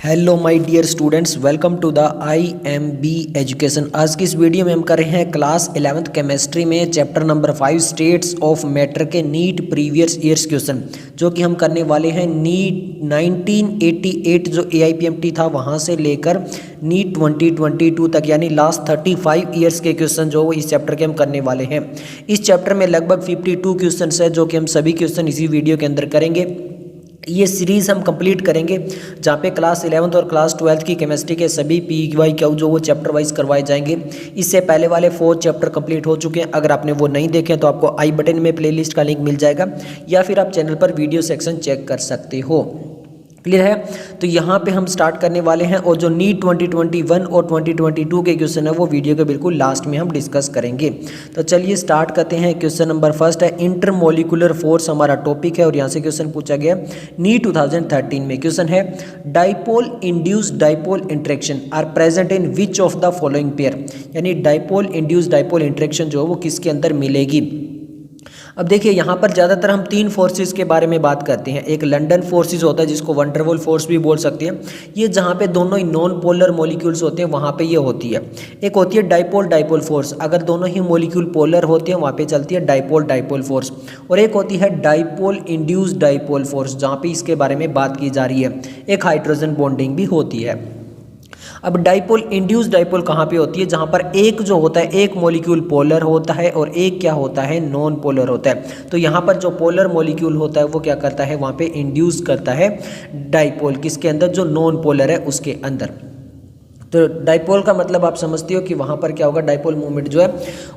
Hello my dear students, welcome to the IMB education. आज की इस वीडियो में हम कर रहे हैं क्लास 11th केमिस्ट्री में chapter number 5 states of matter के नीट प्रीवियस ईयर्स क्वेश्चन, जो कि हम करने वाले हैं नीट 1988 जो AIPMT था वहां से लेकर नीट 2022 तक, यानी लास्ट 35 ईयर्स के क्वेश्चन जो इस चैप्टर के हम करने वाले हैं। इस चैप्टर में लगभग 52 क्वेश्चन है, जो कि हम सभी क्वेश्चन इसी वीडियो के अंदर करेंगे। ये सीरीज़ हम कंप्लीट करेंगे जहाँ पे क्लास 11th और क्लास 12th की केमिस्ट्री के सभी PYQ जो वो चैप्टर वाइज करवाए जाएंगे। इससे पहले वाले 4 चैप्टर कंप्लीट हो चुके हैं। अगर आपने वो नहीं देखे तो आपको आई बटन में प्लेलिस्ट का लिंक मिल जाएगा, या फिर आप चैनल पर वीडियो सेक्शन चेक कर सकते हो। क्लियर है? तो यहाँ पे हम स्टार्ट करने वाले हैं, और जो नीट 2021 और 2022 के क्वेश्चन है वो वीडियो के बिल्कुल लास्ट में हम डिस्कस करेंगे। तो चलिए स्टार्ट करते हैं। क्वेश्चन नंबर फर्स्ट है इंटरमोलिकुलर फोर्स हमारा टॉपिक है, और यहाँ से क्वेश्चन पूछा गया नीट 2013 में। क्वेश्चन है dipole induced dipole interaction are present in which of the following pair, यानी डाइपोल इंड्यूस्ड डाइपोल इंटरेक्शन जो है वो किसके अंदर मिलेगी। अब देखिए यहाँ पर ज़्यादातर हम 3 फोर्सेस के बारे में बात करते हैं। एक लंडन फोर्सेस होता है जिसको वंडर वॉल फोर्स भी बोल सकते हैं, ये जहाँ पे दोनों ही नॉन पोलर मॉलिक्यूल्स होते हैं वहाँ पे ये होती है। एक होती है डाइपोल डाइपोल फोर्स, अगर दोनों ही मॉलिक्यूल पोलर होते हैं वहाँ पे चलती है डाइपोल डाइपोल फोर्स। और एक होती है डाइपोल इंड्यूस्ड डाइपोल फोर्स, जहाँ पे इसके बारे में बात की जा रही है। एक हाइड्रोजन बॉन्डिंग भी होती है। अब डाइपोल इंड्यूस्ड डाइपोल कहाँ पे होती है, जहाँ पर एक जो होता है एक मॉलिक्यूल पोलर होता है और एक क्या होता है नॉन पोलर होता है। तो यहाँ पर जो पोलर मॉलिक्यूल होता है वो क्या करता है, वहाँ पे इंड्यूस करता है डाइपोल, किसके अंदर, जो नॉन पोलर है उसके अंदर। तो डाइपोल का मतलब आप समझते हो कि वहाँ पर क्या होगा, डाइपोल मूवमेंट जो है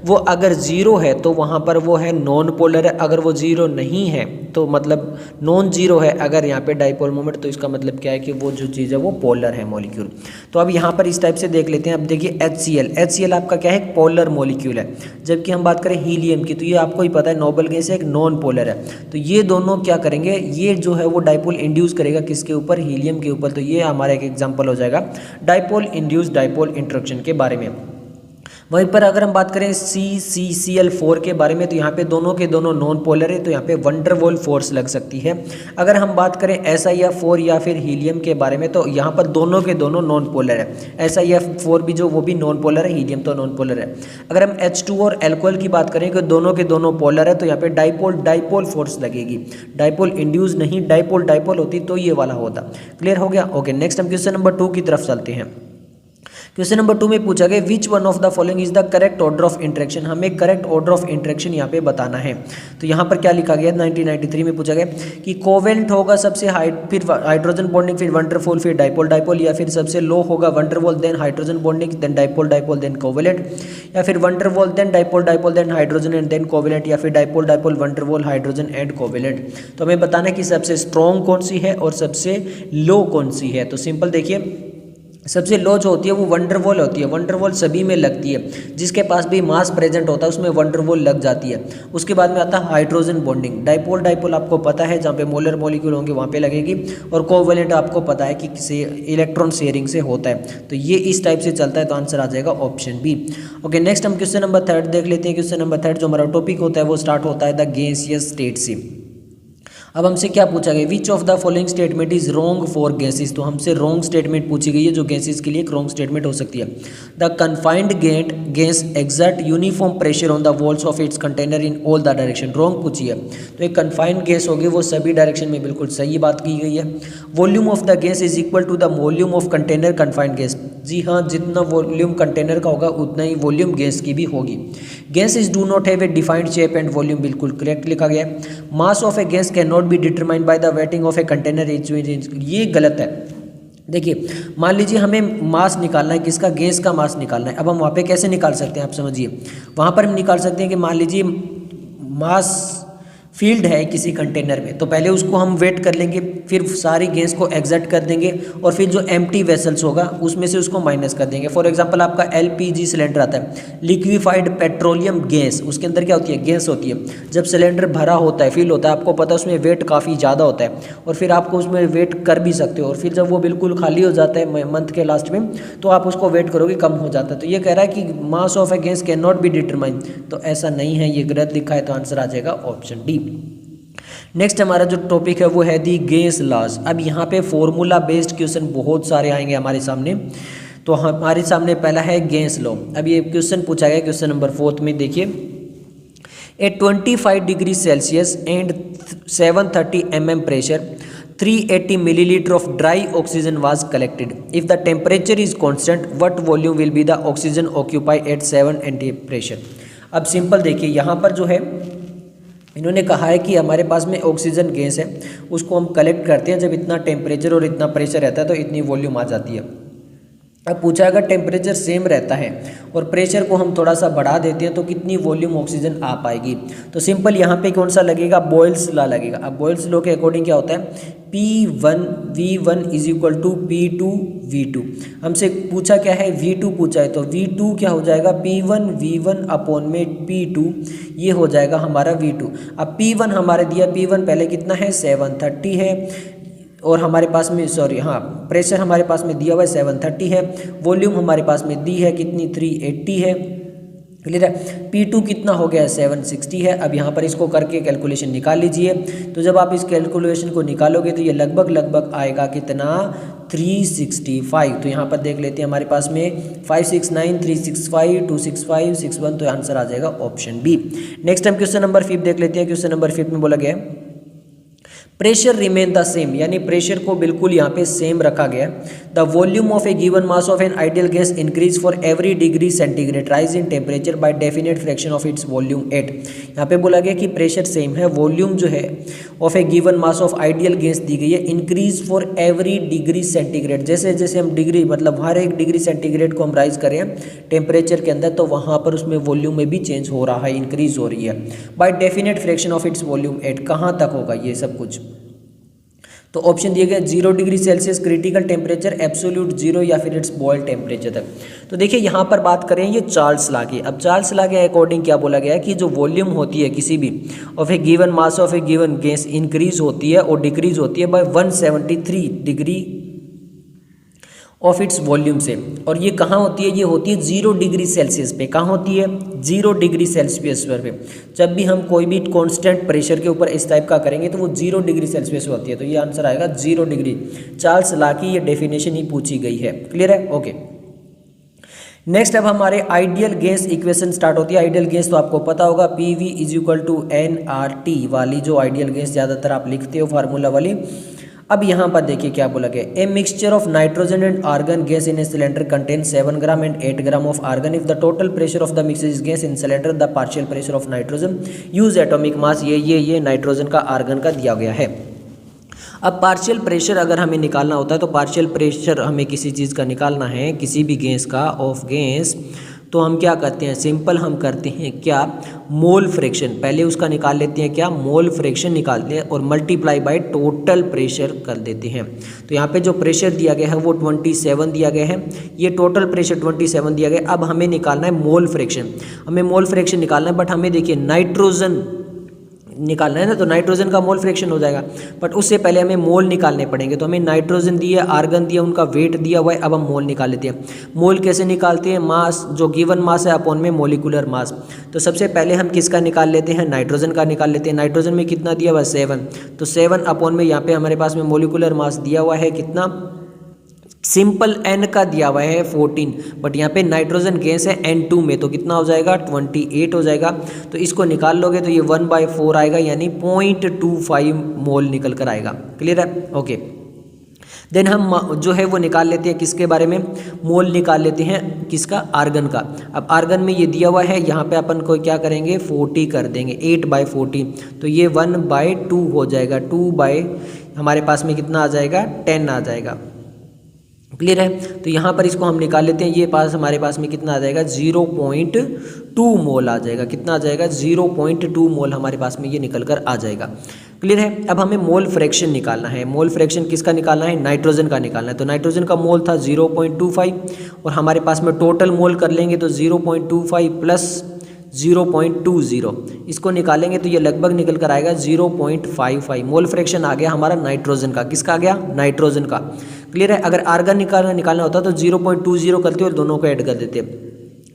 वो अगर जीरो है तो वहाँ पर वो है नॉन पोलर है, अगर वो जीरो नहीं है तो मतलब नॉन जीरो है अगर यहाँ पे डाइपोल मूवमेंट, तो इसका मतलब क्या है कि वो जो चीज़ है वो पोलर है मॉलिक्यूल। तो अब यहाँ पर इस टाइप से देख लेते हैं। अब देखिए HCl आपका क्या है, पोलर मॉलिक्यूल है। जबकि हम बात करें हीलियम की, तो ये आपको ही पता है नोबल गैस है, एक नॉन पोलर है। तो ये दोनों क्या करेंगे, ये जो है वो डाइपोल इंड्यूस करेगा किसके ऊपर, हीलियम के ऊपर। तो ये हमारा एक एग्जाम्पल हो जाएगा डाइपोल इंड्यूस्ड डाइपोल इंटरेक्शन के बारे में। वहीं पर अगर हम बात करें CCl4 के बारे में, तो यहाँ पे दोनों के दोनों नॉन पोलर है, तो यहाँ पे वंडर वॉल फोर्स लग सकती है। अगर हम बात करें SiF4 या फिर हीलियम के बारे में, तो यहाँ पर दोनों के दोनों नॉन पोलर है। SiF4 भी जो वो भी नॉन पोलर है, हीलियम तो नॉन पोलर है। अगर हम H2 और एल्कोहल की बात करें कि दोनों के दोनों पोलर है, तो यहाँ पे डाइपोल डाइपोल फोर्स लगेगी। डाइपोल इंड्यूस नहीं, डाइपोल डाइपोल होती तो ये वाला होता। क्लियर हो गया? ओके, नेक्स्ट हम क्वेश्चन नंबर 2 की तरफ चलते हैं। क्वेश्चन नंबर 2 में पूछा गया विच one of the following is the correct order of interaction, हमें करेक्ट ऑर्डर ऑफ इंटरेक्शन यहाँ पे बताना है। तो यहाँ पर क्या लिखा गया, 1993 में पूछा गया कि कोवेलेंट होगा सबसे फिर हाइड्रोजन बॉन्डिंग, फिर वंडरवॉल, फिर डाइपोल डाइपोल, या फिर सबसे लो होगा van der Waals then hydrogen bonding then dipole dipole then covalent, या फिर van der Waals then dipole dipole then hydrogen and then covalent, या फिर dipole dipole van der Waals hydrogen and covalent. तो हमें बताना है कि सबसे स्ट्रॉन्ग कौन सी है और सबसे लो कौन सी है। तो सिंपल देखिए, सबसे लो जो होती है वो वंडरवॉल होती है। वंडरवॉल सभी में लगती है, जिसके पास भी मास प्रेजेंट होता है उसमें वंडरवॉल लग जाती है। उसके बाद में आता है हाइड्रोजन बॉन्डिंग। डाइपोल डाइपोल आपको पता है जहाँ पे मोलर मॉलिक्यूल होंगे वहाँ पे लगेगी, और कोवेलेंट आपको पता है कि किसी इलेक्ट्रॉन शेयरिंग से होता है। तो ये इस टाइप से चलता है, तो आंसर आ जाएगा ऑप्शन बी। ओके, नेक्स्ट हम क्वेश्चन नंबर 3 देख लेते हैं। क्वेश्चन नंबर 3 जो हमारा टॉपिक होता है वो स्टार्ट होता है द गैसियस स्टेट से। अब हमसे क्या पूछा गया, विच of the following statement is wrong for gases. तो हमसे रॉन्ग स्टेटमेंट पूछी गई है, जो गैसेस के लिए एक रॉन्ग स्टेटमेंट हो सकती है। The confined gas exert uniform pressure on the walls of its container in all the direction, wrong पूछी है। तो एक कन्फाइंड गैस होगी वो सभी डायरेक्शन में, बिल्कुल सही बात की गई है। Volume of the gas is equal to the volume of container confined gas, जी हाँ, जितना वॉल्यूम कंटेनर का होगा उतना ही वॉल्यूम गैस की भी होगी। Gases do not have a defined shape and volume, बिल्कुल करेक्ट लिखा गया है। मास of a gas can not be determined by the waiting of a container, ये गलत है। देखिए, मान लीजिए हमें मास निकालना है, किसका, गैस का मास निकालना है। अब हम वहाँ पे कैसे निकाल सकते हैं, आप समझिए। वहाँ पर हम निकाल सकते हैं कि मान लीजिए मास फील्ड है किसी कंटेनर में, तो पहले उसको हम वेट कर लेंगे, फिर सारी गैस को एग्जर्ट कर देंगे, और फिर जो एम्प्टी वेसल्स होगा उसमें से उसको माइनस कर देंगे। फॉर एग्जांपल आपका LPG सिलेंडर आता है, लिक्विफाइड पेट्रोलियम गैस, उसके अंदर क्या होती है, गैस होती है। जब सिलेंडर भरा होता है, फिल होता है, आपको पता है उसमें वेट काफ़ी ज़्यादा होता है, और फिर आपको उसमें वेट कर भी सकते हो, और फिर जब वो बिल्कुल खाली हो जाता है मंथ के लास्ट में, तो आप उसको वेट करोगे, कम हो जाता है। तो ये कह रहा है कि मास of a gas can not be determined, तो ऐसा नहीं है, ये गलत लिखा है, तो आंसर आ जाएगा ऑप्शन डी। नेक्स्ट हमारा जो टॉपिक है वो है दी गेस लॉज। अब यहाँ पे फॉर्मूला बेस्ड क्वेश्चन बहुत सारे आएंगे हमारे सामने। तो हमारे सामने पहला है गेस लॉ। अब ये क्वेश्चन पूछा गया क्वेश्चन नंबर 4 में, देखिए at 25 degree Celsius and 730 mm pressure 380 milliliter of dry oxygen was collected. If the temperature is constant, what volume will be the oxygen occupied at 780 pressure? अब simple देखिए, यहाँ पर जो है इन्होंने कहा है कि हमारे पास में ऑक्सीजन गैस है, उसको हम कलेक्ट करते हैं जब इतना टेम्परेचर और इतना प्रेशर रहता है तो इतनी वॉल्यूम आ जाती है। अब पूछा अगर टेम्परेचर सेम रहता है और प्रेशर को हम थोड़ा सा बढ़ा देते हैं तो कितनी वॉल्यूम ऑक्सीजन आ पाएगी। तो सिंपल यहाँ पे कौन सा लगेगा, बॉयल्स लॉ लगेगा। अब बॉयल्स लॉ के अकॉर्डिंग क्या होता है, P1 V1 is equal to P2 V2। हमसे पूछा क्या है, V2 पूछा है, तो V2 क्या हो जाएगा, P1 V1 अपॉन में P2, ये हो जाएगा हमारा V2। अब P1 हमारे दिया, P1 पहले कितना है 730 है, और हमारे पास में प्रेशर हमारे पास में दिया हुआ है 730 है, वॉल्यूम हमारे पास में दी है कितनी 380 है, क्लियर है। P2 कितना हो गया है 760 है। अब यहाँ पर इसको करके कैलकुलेशन निकाल लीजिए। तो जब आप इस कैलकुलेशन को निकालोगे तो ये लगभग आएगा कितना 365। तो यहाँ पर देख लेते हैं हमारे पास में 569 365 265 61, तो आंसर आ जाएगा ऑप्शन बी। नेक्स्ट हम क्वेश्चन नंबर 5 देख लेते हैं। क्वेश्चन नंबर 5 में बोला गया है प्रेशर रिमेन द सेम, यानी प्रेशर को बिल्कुल यहाँ पे सेम रखा गया। The volume of a given mass of an ideal gas increase for every degree centigrade rise in temperature by definite fraction of its volume eight. यहाँ पे बोला गया कि प्रेशर सेम है, वॉल्यूम जो है of a given mass of ideal gas दी गई है increase for every degree centigrade. जैसे जैसे हम डिग्री मतलब हर एक डिग्री सेंटीग्रेड को हम राइज करें टेम्परेचर के अंदर, तो वहाँ पर उसमें वॉल्यूम में भी चेंज हो रहा है, इंक्रीज हो रही है by definite fraction of its volume at. कहाँ तक होगा ये सब कुछ, तो ऑप्शन दिए गए 0 degree Celsius critical temperature, absolute zero, या फिर इट्स बॉयल टेम्परेचर तक। तो देखिए यहाँ पर बात करें ये चार्ल्स लॉ की। अब चार्ल्स लॉ के अकॉर्डिंग क्या बोला गया है कि जो वॉल्यूम होती है किसी भी of a given mass of a given gas increase होती है और डिक्रीज होती है by 173 degree of its volume से। और ये कहाँ होती है, ये होती है 0 डिग्री सेल्सियस पे। कहाँ होती है, 0 डिग्री सेल्सियस पे। जब भी हम कोई भी कांस्टेंट प्रेशर के ऊपर इस टाइप का करेंगे तो वो 0 डिग्री सेल्सियस होती है। तो ये आंसर आएगा 0 डिग्री। चार्ल्स लॉ की ये डेफिनेशन ही पूछी गई है, क्लियर है, ओके। नेक्स्ट अब हमारे आइडियल गैस इक्वेशन स्टार्ट होती है। आइडियल गैस तो आपको पता होगा PV is equal to nRT वाली जो आइडियल गैस ज़्यादातर आप लिखते हो फार्मूला वाली। अब यहाँ पर देखिए क्या बोला गया, a mixture of nitrogen and argon gas in a cylinder contain 7 gram and 8 gram of argon. If the total pressure of the mixed gas in cylinder the partial pressure of nitrogen use atomic mass. ये nitrogen का argon का दिया गया है। अब partial pressure अगर हमें निकालना होता है तो पार्शियल प्रेशर हमें किसी चीज़ का निकालना है, किसी भी गैस का ऑफ गैस, तो हम क्या करते हैं, सिंपल हम करते हैं क्या, मोल फ्रैक्शन पहले उसका निकाल लेते हैं, क्या मोल फ्रैक्शन निकालते हैं और मल्टीप्लाई बाय टोटल प्रेशर कर देते हैं। तो यहाँ पे जो प्रेशर दिया गया है वो 27 दिया गया है, ये टोटल प्रेशर 27 दिया गया। अब हमें निकालना है मोल फ्रैक्शन, हमें मोल फ्रैक्शन निकालना है, बट हमें देखिए नाइट्रोजन निकालना है ना, तो नाइट्रोजन का मोल फ्रैक्शन हो जाएगा, बट उससे पहले हमें मोल निकालने पड़ेंगे। तो हमें नाइट्रोजन दिया, आर्गन दिया, उनका वेट दिया हुआ है। अब हम मोल निकाल लेते हैं। मोल कैसे निकालते हैं, मास जो गिवन मास है अपॉन में मोलिकुलर मास। तो सबसे पहले हम किसका निकाल लेते हैं, नाइट्रोजन का निकाल लेते हैं। नाइट्रोजन में कितना दिया हुआ है 7, तो 7 अपॉन में यहाँ पे हमारे पास में मोलिकुलर मास दिया हुआ है कितना, सिंपल n का दिया हुआ है 14, बट यहाँ पे नाइट्रोजन गैस है N2 में, तो कितना हो जाएगा 28 हो जाएगा। तो इसको निकाल लोगे तो ये 1/4 आएगा, यानी 0.25 मोल निकल कर आएगा, क्लियर है, ओके। देन हम जो है वो निकाल लेते हैं किसके बारे में, मोल निकाल लेते हैं किसका, आर्गन का। अब आर्गन में ये दिया हुआ है, यहाँ पे अपन को क्या करेंगे 40 कर देंगे, 8/40, तो ये 1/2 हो जाएगा, 2 हमारे पास में कितना आ जाएगा 10 आ जाएगा, क्लियर है। तो यहाँ पर इसको हम निकाल लेते हैं, ये पास हमारे पास में कितना आ जाएगा 0.2 मोल आ जाएगा, कितना आ जाएगा 0.2 मोल हमारे पास में ये निकल कर आ जाएगा, क्लियर है। अब हमें मोल फ्रैक्शन निकालना है। मोल फ्रैक्शन किसका निकालना है, नाइट्रोजन का निकालना है। तो नाइट्रोजन का मोल था 0.25 और हमारे पास में टोटल मोल कर लेंगे तो 0.25 प्लस 0.20, इसको निकालेंगे तो ये लगभग निकल कर आएगा 0.55। मोल फ्रैक्शन आ गया हमारा नाइट्रोजन का, किसका आ गया, नाइट्रोजन का, क्लियर है। अगर आर्गन निकालना होता तो 0.20 करते और दोनों को ऐड कर देते,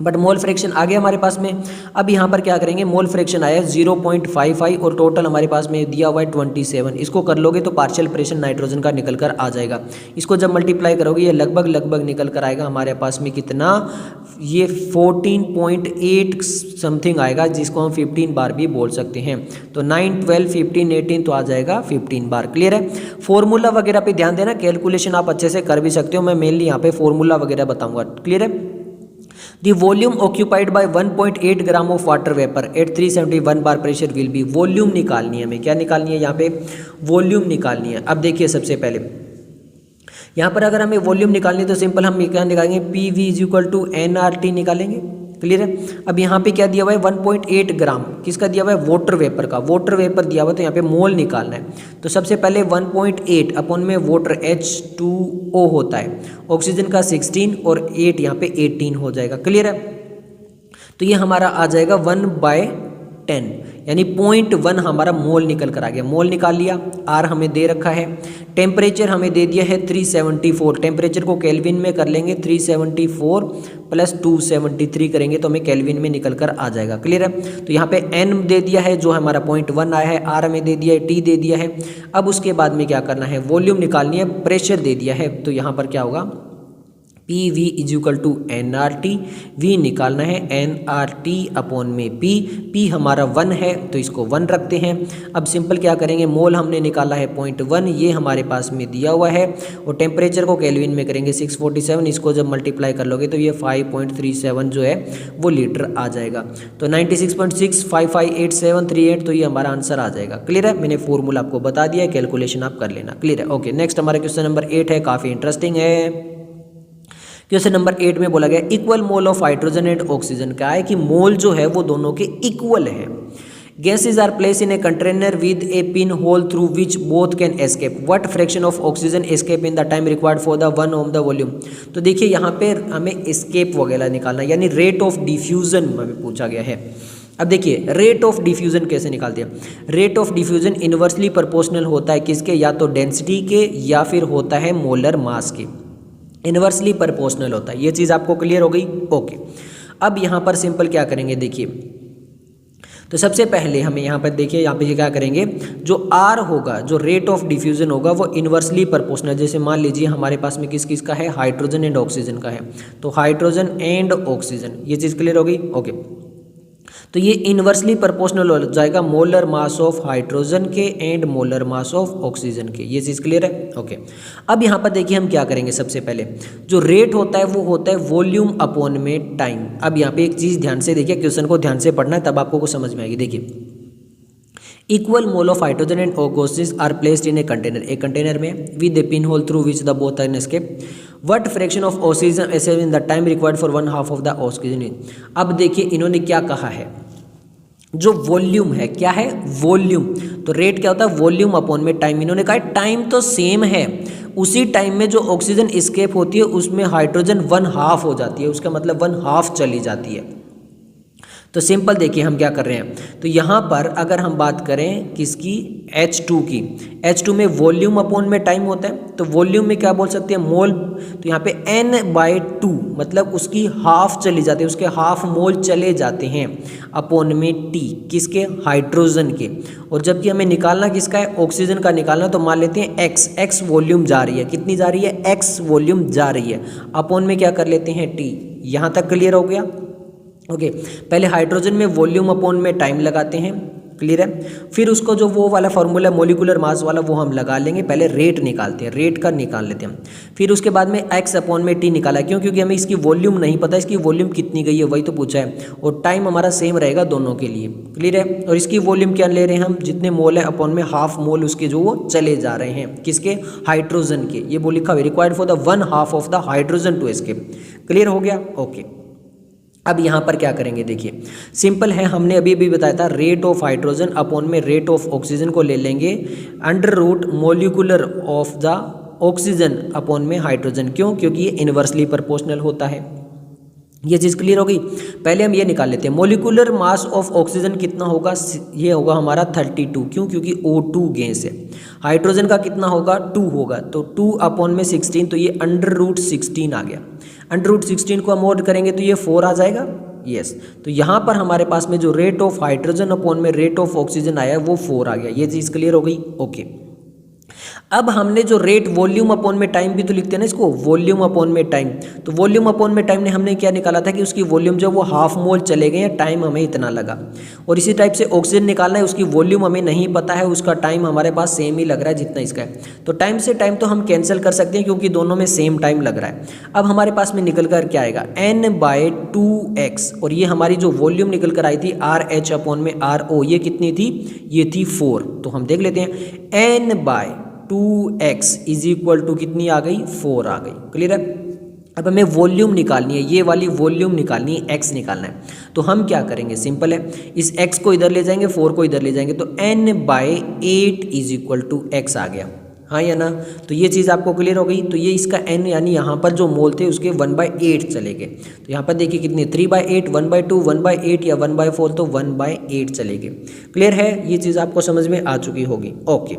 बट मोल फ्रैक्शन आ गया हमारे पास में। अब यहाँ पर क्या करेंगे, मोल फ्रैक्शन आया 0.55 और टोटल हमारे पास में दिया हुआ है 27। इसको कर लोगे तो पार्शियल प्रेशर नाइट्रोजन का निकल कर आ जाएगा। इसको जब मल्टीप्लाई करोगे ये लगभग निकल कर आएगा हमारे पास में कितना, ये 14.8 समथिंग आएगा, जिसको हम 15 बार भी बोल सकते हैं। तो 9, 12, 15, 18 तो आ जाएगा 15 बार। क्लियर है। फॉर्मूला वगैरह पे ध्यान देना, कैलकुलेशन आप अच्छे से कर भी सकते हो, मैं मेनली यहाँ पे फॉर्मूला वगैरह बताऊंगा। क्लियर है। The volume occupied by 1.8 gram of water vapour eight 371 bar pressure will be. Volume निकालनी है, हमें क्या निकालनी है, यहाँ पे वॉल्यूम निकालनी है। अब देखिए सबसे पहले यहाँ पर अगर हमें वॉल्यूम निकालनी है तो सिंपल हम क्या निकालेंगे, P V is equal to N R T निकालेंगे। क्लियर है। अब यहाँ पे क्या दिया हुआ है, 1.8 ग्राम किसका दिया हुआ है, वाटर वेपर का। वाटर वेपर दिया हुआ है तो यहाँ पे मोल निकालना है। तो सबसे पहले 1.8 अपन में वाटर H2O होता है, ऑक्सीजन का 16 और 8 यहाँ पे 18 हो जाएगा। क्लियर है। तो ये हमारा आ जाएगा 1/10 यानी 0.1 हमारा मोल निकल कर आ गया। मोल निकाल लिया। आर हमें दे रखा है। टेम्परेचर हमें दे दिया है 374। टेम्परेचर को केल्विन में कर लेंगे, 374 प्लस 273 करेंगे तो हमें केल्विन में निकल कर आ जाएगा। क्लियर है। तो यहाँ पे एन दे दिया है जो हमारा 0.1 आया है, आर हमें दे दिया है, टी दे दिया है। अब उसके बाद में क्या करना है, वॉल्यूम निकालनी है, प्रेशर दे दिया है। तो यहाँ पर क्या होगा, P V is equal to N R T. V निकालना है एन आर टी अपॉन में पी। पी हमारा 1 है तो इसको 1 रखते हैं। अब सिंपल क्या करेंगे, मोल हमने निकाला है 0.1, ये हमारे पास में दिया हुआ है। और टेम्परेचर को केल्विन में करेंगे 647, इसको जब मल्टीप्लाई कर लोगे तो ये 5.37 जो है वो लीटर आ जाएगा। तो 96.6558738 तो ये हमारा आंसर आ जाएगा। क्लियर है। मैंने फॉर्मूला आपको बता दिया है, कैलकुलेशन आप कर लेना। क्लियर है। ओके, नेक्स्ट हमारा क्वेश्चन नंबर 8 है, काफ़ी इंटरेस्टिंग है। क्वेश्चन नंबर 8 में बोला गया equal mole of hydrogen and oxygen. क्या है कि मोल जो है वो दोनों के इक्वल है। Gases are placed in a container with a pin hole through which both can escape. What fraction of oxygen escape in the time required for the 1 ओम द वॉल्यूम। तो देखिए यहाँ पे हमें एस्केप वगैरह निकालना, यानी रेट ऑफ डिफ्यूजन हमें पूछा गया है। अब देखिए रेट ऑफ डिफ्यूजन कैसे निकालते हैं। Rate of diffusion inversely proportional होता है किसके, या तो डेंसिटी के या फिर होता है मोलर मास के। इनवर्सली प्रोपोर्शनल होता है, ये चीज़ आपको क्लियर हो गई। ओके, अब यहाँ पर सिंपल क्या करेंगे, देखिए तो सबसे पहले हमें यहाँ पर देखिए, यहाँ पे क्या करेंगे, जो आर होगा, जो रेट ऑफ डिफ्यूजन होगा वो इनवर्सली प्रोपोर्शनल। जैसे मान लीजिए हमारे पास में किस किस का है, हाइड्रोजन एंड ऑक्सीजन का है, तो हाइड्रोजन एंड ऑक्सीजन, ये चीज़ क्लियर हो गई। ओके, तो ये इनवर्सली प्रोपोर्शनल हो जाएगा मोलर मास ऑफ हाइड्रोजन के and molar mass of oxygen के। ये चीज़ क्लियर है। ओके, अब यहाँ पर देखिए हम क्या करेंगे, सबसे पहले जो रेट होता है वो होता है वॉल्यूम अपॉन में टाइम। अब यहाँ पे एक चीज़ ध्यान से देखिए, क्वेश्चन को ध्यान से पढ़ना है तब आपको कुछ समझ में आएगी। देखिए equal mole of hydrogen and oxygen are placed in a container, एक कंटेनर में with a pin hole through which the both can escape. What fraction of oxygen escape in the time required for 1/2 of the oxygen. अब देखिए इन्होंने क्या कहा है, जो volume है, क्या है वॉल्यूम, तो रेट क्या होता है वॉल्यूम अपॉन में टाइम। इन्होंने कहा टाइम तो सेम है, उसी टाइम में जो ऑक्सीजन एस्केप होती है उसमें हाइड्रोजन 1/2 हो जाती है, उसका मतलब 1/2 चली जाती है। तो सिंपल देखिए हम क्या कर रहे हैं, तो यहाँ पर अगर हम बात करें किसकी, H2 की, H2 में वॉल्यूम अपॉन में टाइम होता है, तो वॉल्यूम में क्या बोल सकते हैं मोल, तो यहाँ पे N/2 मतलब उसकी हाफ चली जाती है, उसके हाफ मोल चले जाते हैं अपॉन में T किसके, हाइड्रोजन के। और जबकि हमें निकालना किसका है, ऑक्सीजन का निकालना, तो मान लेते हैं X वॉल्यूम जा रही है, कितनी जा रही है, X वॉल्यूम जा रही है, अपॉन में क्या कर लेते हैं T। यहाँ तक क्लियर हो गया। ओके, पहले हाइड्रोजन में वॉल्यूम अपॉन में टाइम लगाते हैं, क्लियर है। फिर उसको जो वो वाला फॉर्मूला मोलिकुलर मास वाला वो हम लगा लेंगे, पहले रेट निकालते हैं, रेट का निकाल लेते हैं। फिर उसके बाद में x अपॉन में t निकाला, क्यों, क्योंकि हमें इसकी वॉल्यूम नहीं पता, इसकी वॉल्यूम कितनी गई है वही तो पूछा है, और टाइम हमारा सेम रहेगा दोनों के लिए, क्लियर है। और इसकी वॉल्यूम क्या ले रहे हैं हम, जितने मोल है अपॉन में हाफ मोल उसके जो वो चले जा रहे हैं, किसके, हाइड्रोजन के। ये वो लिखा हुआ required for the 1/2 of the hydrogen to escape. Clear हो गया। ओके, अब यहाँ पर क्या करेंगे, देखिए सिंपल है, हमने अभी भी बताया था रेट ऑफ हाइड्रोजन अपॉन में रेट ऑफ ऑक्सीजन को ले लेंगे under root molecular of the oxygen upon में हाइड्रोजन। क्यों, क्योंकि ये इनवर्सली प्रोपोर्शनल होता है। ये चीज़ क्लियर हो गई। पहले हम ये निकाल लेते हैं, मोलिकुलर मास ऑफ ऑक्सीजन कितना होगा, ये होगा हमारा 32। क्यों? क्योंकि O2 गैस है। हाइड्रोजन का कितना होगा, 2 होगा, तो 2/16, तो ये √16 आ गया। √16 को हम मोड करेंगे तो ये 4 आ जाएगा। यस, तो यहाँ पर हमारे पास में जो रेट ऑफ हाइड्रोजन अपॉन में रेट ऑफ ऑक्सीजन आया वो 4 आ गया। ये चीज़ क्लियर हो गई। ओके, अब हमने जो रेट वॉल्यूम अपॉन में टाइम भी तो लिखते हैं ना इसको, वॉल्यूम अपॉन में टाइम, तो वॉल्यूम अपॉन में टाइम ने हमने क्या निकाला था कि उसकी वॉल्यूम जो वो हाफ मोल चले गए हैं, टाइम हमें इतना लगा। और इसी टाइप से ऑक्सीजन निकालना है, उसकी वॉल्यूम हमें नहीं पता है, उसका टाइम हमारे पास सेम ही लग रहा है जितना इसका है। तो टाइम से टाइम तो हम कैंसिल कर सकते हैं क्योंकि दोनों में सेम टाइम लग रहा है। अब हमारे पास में निकल कर क्या आएगा, N/2x, और ये हमारी जो वॉल्यूम निकल कर आई थी RH अपॉन में RO, ये कितनी थी, ये थी 4। तो हम देख लेते हैं, N/2x इज इक्वल टू कितनी आ गई, 4 आ गई। क्लियर है। अब हमें वॉल्यूम निकालनी है, ये वाली वॉल्यूम निकालनी है, x निकालना है। तो हम क्या करेंगे, सिंपल है, इस x को इधर ले जाएंगे, 4 को इधर ले जाएंगे, तो N/8 is equal to x आ गया। हाँ या ना, तो ये चीज़ आपको क्लियर हो गई। तो ये इसका n यानी यहाँ पर जो मोल थे उसके 1/8 चले गए। तो यहाँ पर देखिए कितने, 3/8, 1/2, 1/8 या 1/4, तो 1/8 चले गए। क्लियर है, ये चीज़ आपको समझ में आ चुकी होगी। ओके,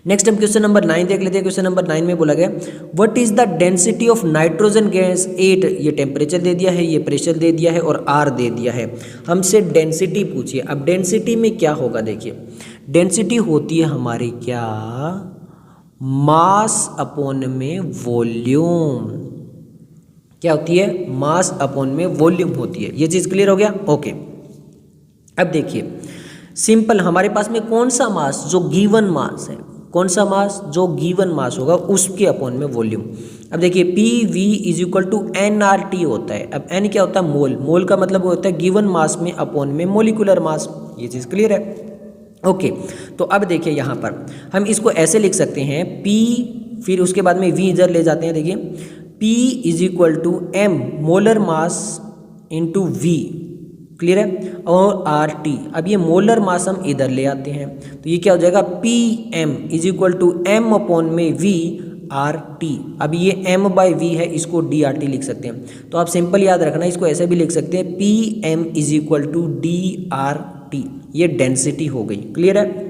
नेक्स्ट हम क्वेश्चन नंबर 9 देख लेते हैं। क्वेश्चन नंबर 9 में बोला गया, what is the density of nitrogen gas 8। ये टेम्परेचर दे दिया है, ये प्रेशर दे दिया है और R दे दिया है। हमसे डेंसिटी पूछिए। अब डेंसिटी में क्या होगा, देखिए डेंसिटी होती है हमारी क्या, मास अपॉन में वॉल्यूम। क्या होती है, मास अपॉन में वॉल्यूम होती है। ये चीज़ क्लियर हो गया। ओके, अब देखिए सिंपल, हमारे पास में कौन सा मास, जो गिवन मास है, कौन सा मास, जो गिवन मास होगा उसके अपॉन में वॉल्यूम। अब देखिए PV is equal to nRT होता है। अब n क्या होता है, मोल। मोल का मतलब होता है गिवन मास में अपॉन में मोलिकुलर मास। ये चीज़ क्लियर है। ओके, तो अब देखिए यहाँ पर हम इसको ऐसे लिख सकते हैं, P फिर उसके बाद में V इधर ले जाते हैं। देखिए P is equal to M molar mass into V। Clear है, और RT। अब ये मोलर मास हम इधर ले आते हैं, तो ये क्या हो जाएगा, PM is equal to M upon में V RT। अब ये M/V है, इसको DRT लिख सकते हैं। तो आप सिंपल याद रखना, इसको ऐसे भी लिख सकते हैं, PM is equal to DRT। ये डेंसिटी हो गई। क्लियर है,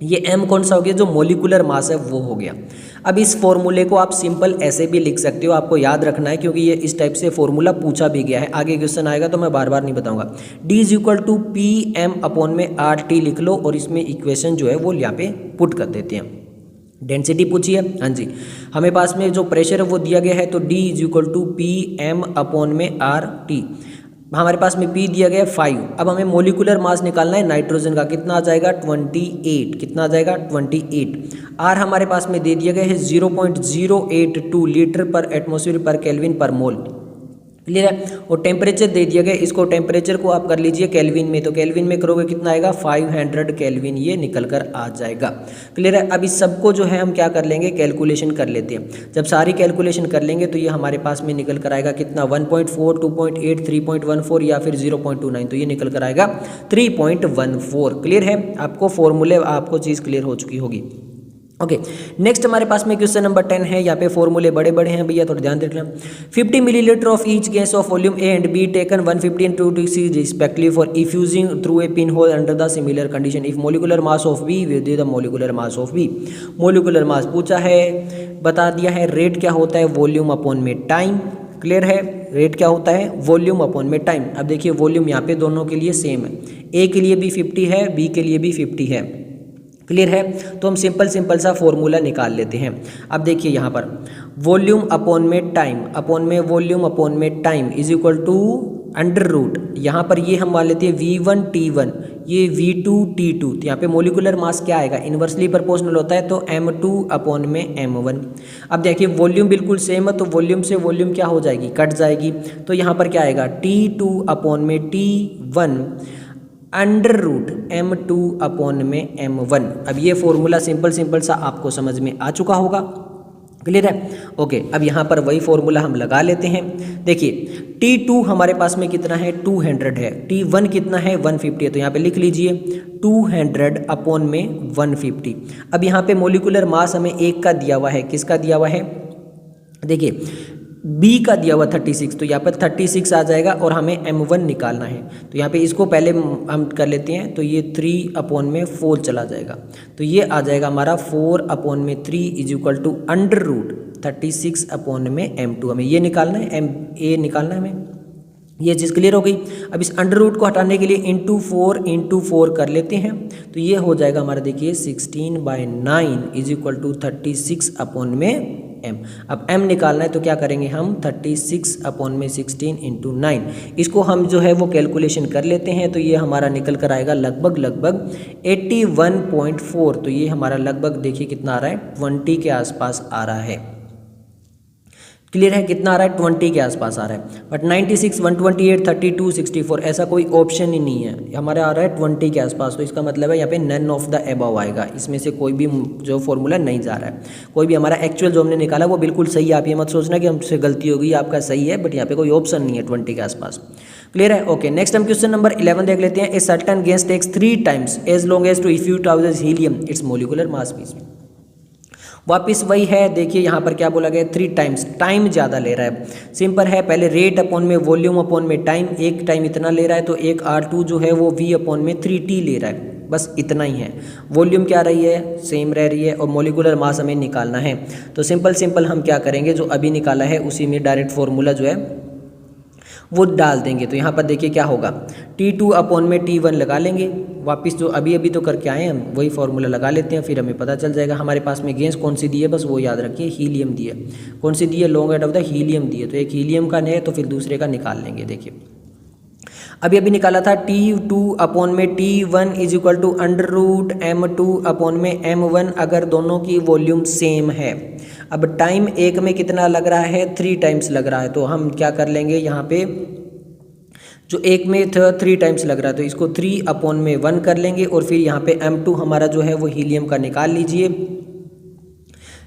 ये M कौन सा हो गया, जो मोलिकुलर मास है वो हो गया। अब इस फॉर्मूले को आप सिंपल ऐसे भी लिख सकते हो, आपको याद रखना है क्योंकि ये इस टाइप से फॉर्मूला पूछा भी गया है। आगे क्वेश्चन आएगा तो मैं बार बार नहीं बताऊंगा। D is equal to PM upon में RT लिख लो और इसमें इक्वेशन जो है वो यहाँ पे पुट कर देते हैं। डेंसिटी पूछिए, हाँ जी, हमें पास में जो प्रेशर है वो दिया गया है, तो D is equal to PM upon में RT। हमारे पास में P दिया गया है 5। अब हमें मोलिकुलर मास निकालना है नाइट्रोजन का, कितना आ जाएगा 28। कितना आ जाएगा 28। R हमारे पास में दे दिया गया है 0.082 लीटर पर एटमॉस्फेयर पर केल्विन पर मोल। क्लियर है, और टेम्परेचर दे दिया गया, इसको टेम्परेचर को आप कर लीजिए केल्विन में, तो केल्विन में करोगे कितना आएगा 500 केल्विन, ये निकल कर आ जाएगा। क्लियर है, अब इस सबको जो है हम क्या कर लेंगे, कैलकुलेशन कर लेते हैं। जब सारी कैलकुलेशन कर लेंगे तो ये हमारे पास में निकल कर आएगा कितना 1.4, 2.8, 3.14 या फिर 0.29, तो ये निकल कर आएगा 3.14। क्लियर है, आपको फॉर्मूले, आपको चीज़ क्लियर हो चुकी होगी। ओके, नेक्स्ट हमारे पास में क्वेश्चन नंबर 10 है। यहाँ पे फॉर्मूले बड़े बड़े हैं भैया, थोड़ा ध्यान देना। 50 millilitre of each gas of volume A and B taken 150 and 260 respectively for effusing through a pin hole under the similar condition if molecular mass of B with the molecular mass of B। Molecular mass पूछा है, बता दिया है, rate क्या होता है volume upon में time. Clear है, रेट क्या होता है वॉल्यूम अपॉन में टाइम। अब देखिए वॉल्यूम यहाँ पे दोनों के लिए सेम है, A के लिए भी 50 है, B के लिए भी 50 है। क्लियर है, तो हम सिंपल सा फॉर्मूला निकाल लेते हैं। अब देखिए यहाँ पर वॉल्यूम अपॉन में टाइम अपॉन में वॉल्यूम अपॉन में time is equal to under root, यहाँ पर ये हम मान लेते हैं V1 T1, ये V2 T2, तो यहाँ पे मोलिकुलर मास क्या आएगा, इन्वर्सली प्रोपोर्शनल होता है, तो M2 अपॉन में M1। अब देखिए वॉल्यूम बिल्कुल सेम है, तो वॉल्यूम से वॉल्यूम क्या हो जाएगी, कट जाएगी, तो यहाँ पर क्या आएगा T2 अपॉन में T1 under root M2 upon में M1। अब ये फॉर्मूला सिंपल सा आपको समझ में आ चुका होगा। क्लियर है, ओके, अब यहाँ पर वही फॉर्मूला हम लगा लेते हैं। देखिए T2 हमारे पास में कितना है 200 है, T1 कितना है 150 है, तो यहाँ पे लिख लीजिए 200 अपॉन में 150। अब यहाँ पे मोलिकुलर मास हमें एक का दिया हुआ है, किसका दिया हुआ है, देखिए बी का दिया हुआ 36, तो यहाँ पर 36 आ जाएगा और हमें M1 निकालना है। तो यहाँ पे इसको पहले हम कर लेते हैं, तो ये 3/4 चला जाएगा, तो ये आ जाएगा हमारा 4/3 इज इक्वल टू √36/M2। हमें ये निकालना है, A निकालना है हमें। ये चीज़ क्लियर हो गई। अब इस अंडर रूट को हटाने के लिए इंटू 4 कर लेते हैं, तो ये हो जाएगा हमारा, देखिए 16/9 इज इक्वल टू 36/M। अब m निकालना है तो क्या करेंगे हम, 36/16 इंटू 9, इसको हम जो है वो कैलकुलेशन कर लेते हैं, तो ये हमारा निकल कर आएगा लगभग 81.4। तो ये हमारा लगभग देखिए कितना आ रहा है, 20 के आसपास आ रहा है। क्लियर है, कितना आ रहा है, 20 के आसपास आ रहा है। बट 96, 128, 32, 64 ऐसा कोई ऑप्शन ही नहीं है, हमारा आ रहा है 20 के आसपास। तो इसका मतलब है यहाँ पे नन ऑफ द अबव आएगा, इसमें से कोई भी जो फॉर्मूला नहीं जा रहा है, कोई भी हमारा एक्चुअल जो हमने निकाला वो बिल्कुल सही है। आप ये मत सोचना कि हमसे गलती हो गई, आपका सही है, बट यहाँ पे कोई ऑप्शन नहीं है 20 के आसपास। क्लियर है, ओके। नेक्स्ट हम क्वेश्चन नंबर 11 देख लेते हैं। A certain gas takes 3 times as long as to effuse out helium its molecular mass भी। वापिस वही है, देखिए यहाँ पर क्या बोला गया, 3 times, टाइम ज़्यादा ले रहा है। सिंपल है, पहले रेट अपॉन में वॉल्यूम अपॉन में टाइम, एक टाइम इतना ले रहा है, तो एक R2 जो है वो V अपॉन में 3T ले रहा है, बस इतना ही है। वॉल्यूम क्या रही है, सेम रह रही है, और मोलिकुलर मास हमें निकालना है। तो सिंपल हम क्या करेंगे, जो अभी निकाला है उसी में डायरेक्ट फॉर्मूला जो है वो डाल देंगे। तो यहाँ पर देखिए क्या होगा, T2 अपॉन में T1 लगा लेंगे, वापस जो अभी तो करके आए हम वही फार्मूला लगा लेते हैं, फिर हमें पता चल जाएगा। हमारे पास में गैस कौन सी दी है, बस वो याद रखिए, हीलियम दी है। कौन सी दी है, long at of the helium दी है, तो एक हीलियम का है तो फिर दूसरे का निकाल लेंगे। देखिए अभी निकाला था T2 अपॉन में T1 is equal to √M2 upon में M1, अगर दोनों की वॉल्यूम सेम है। अब टाइम एक में कितना लग रहा है, 3 times लग रहा है, तो हम क्या कर लेंगे, यहाँ पे जो एक में था 3 times लग रहा है, तो इसको 3/1 कर लेंगे, और फिर यहाँ पे M2 हमारा जो है वो हीलियम का निकाल लीजिए।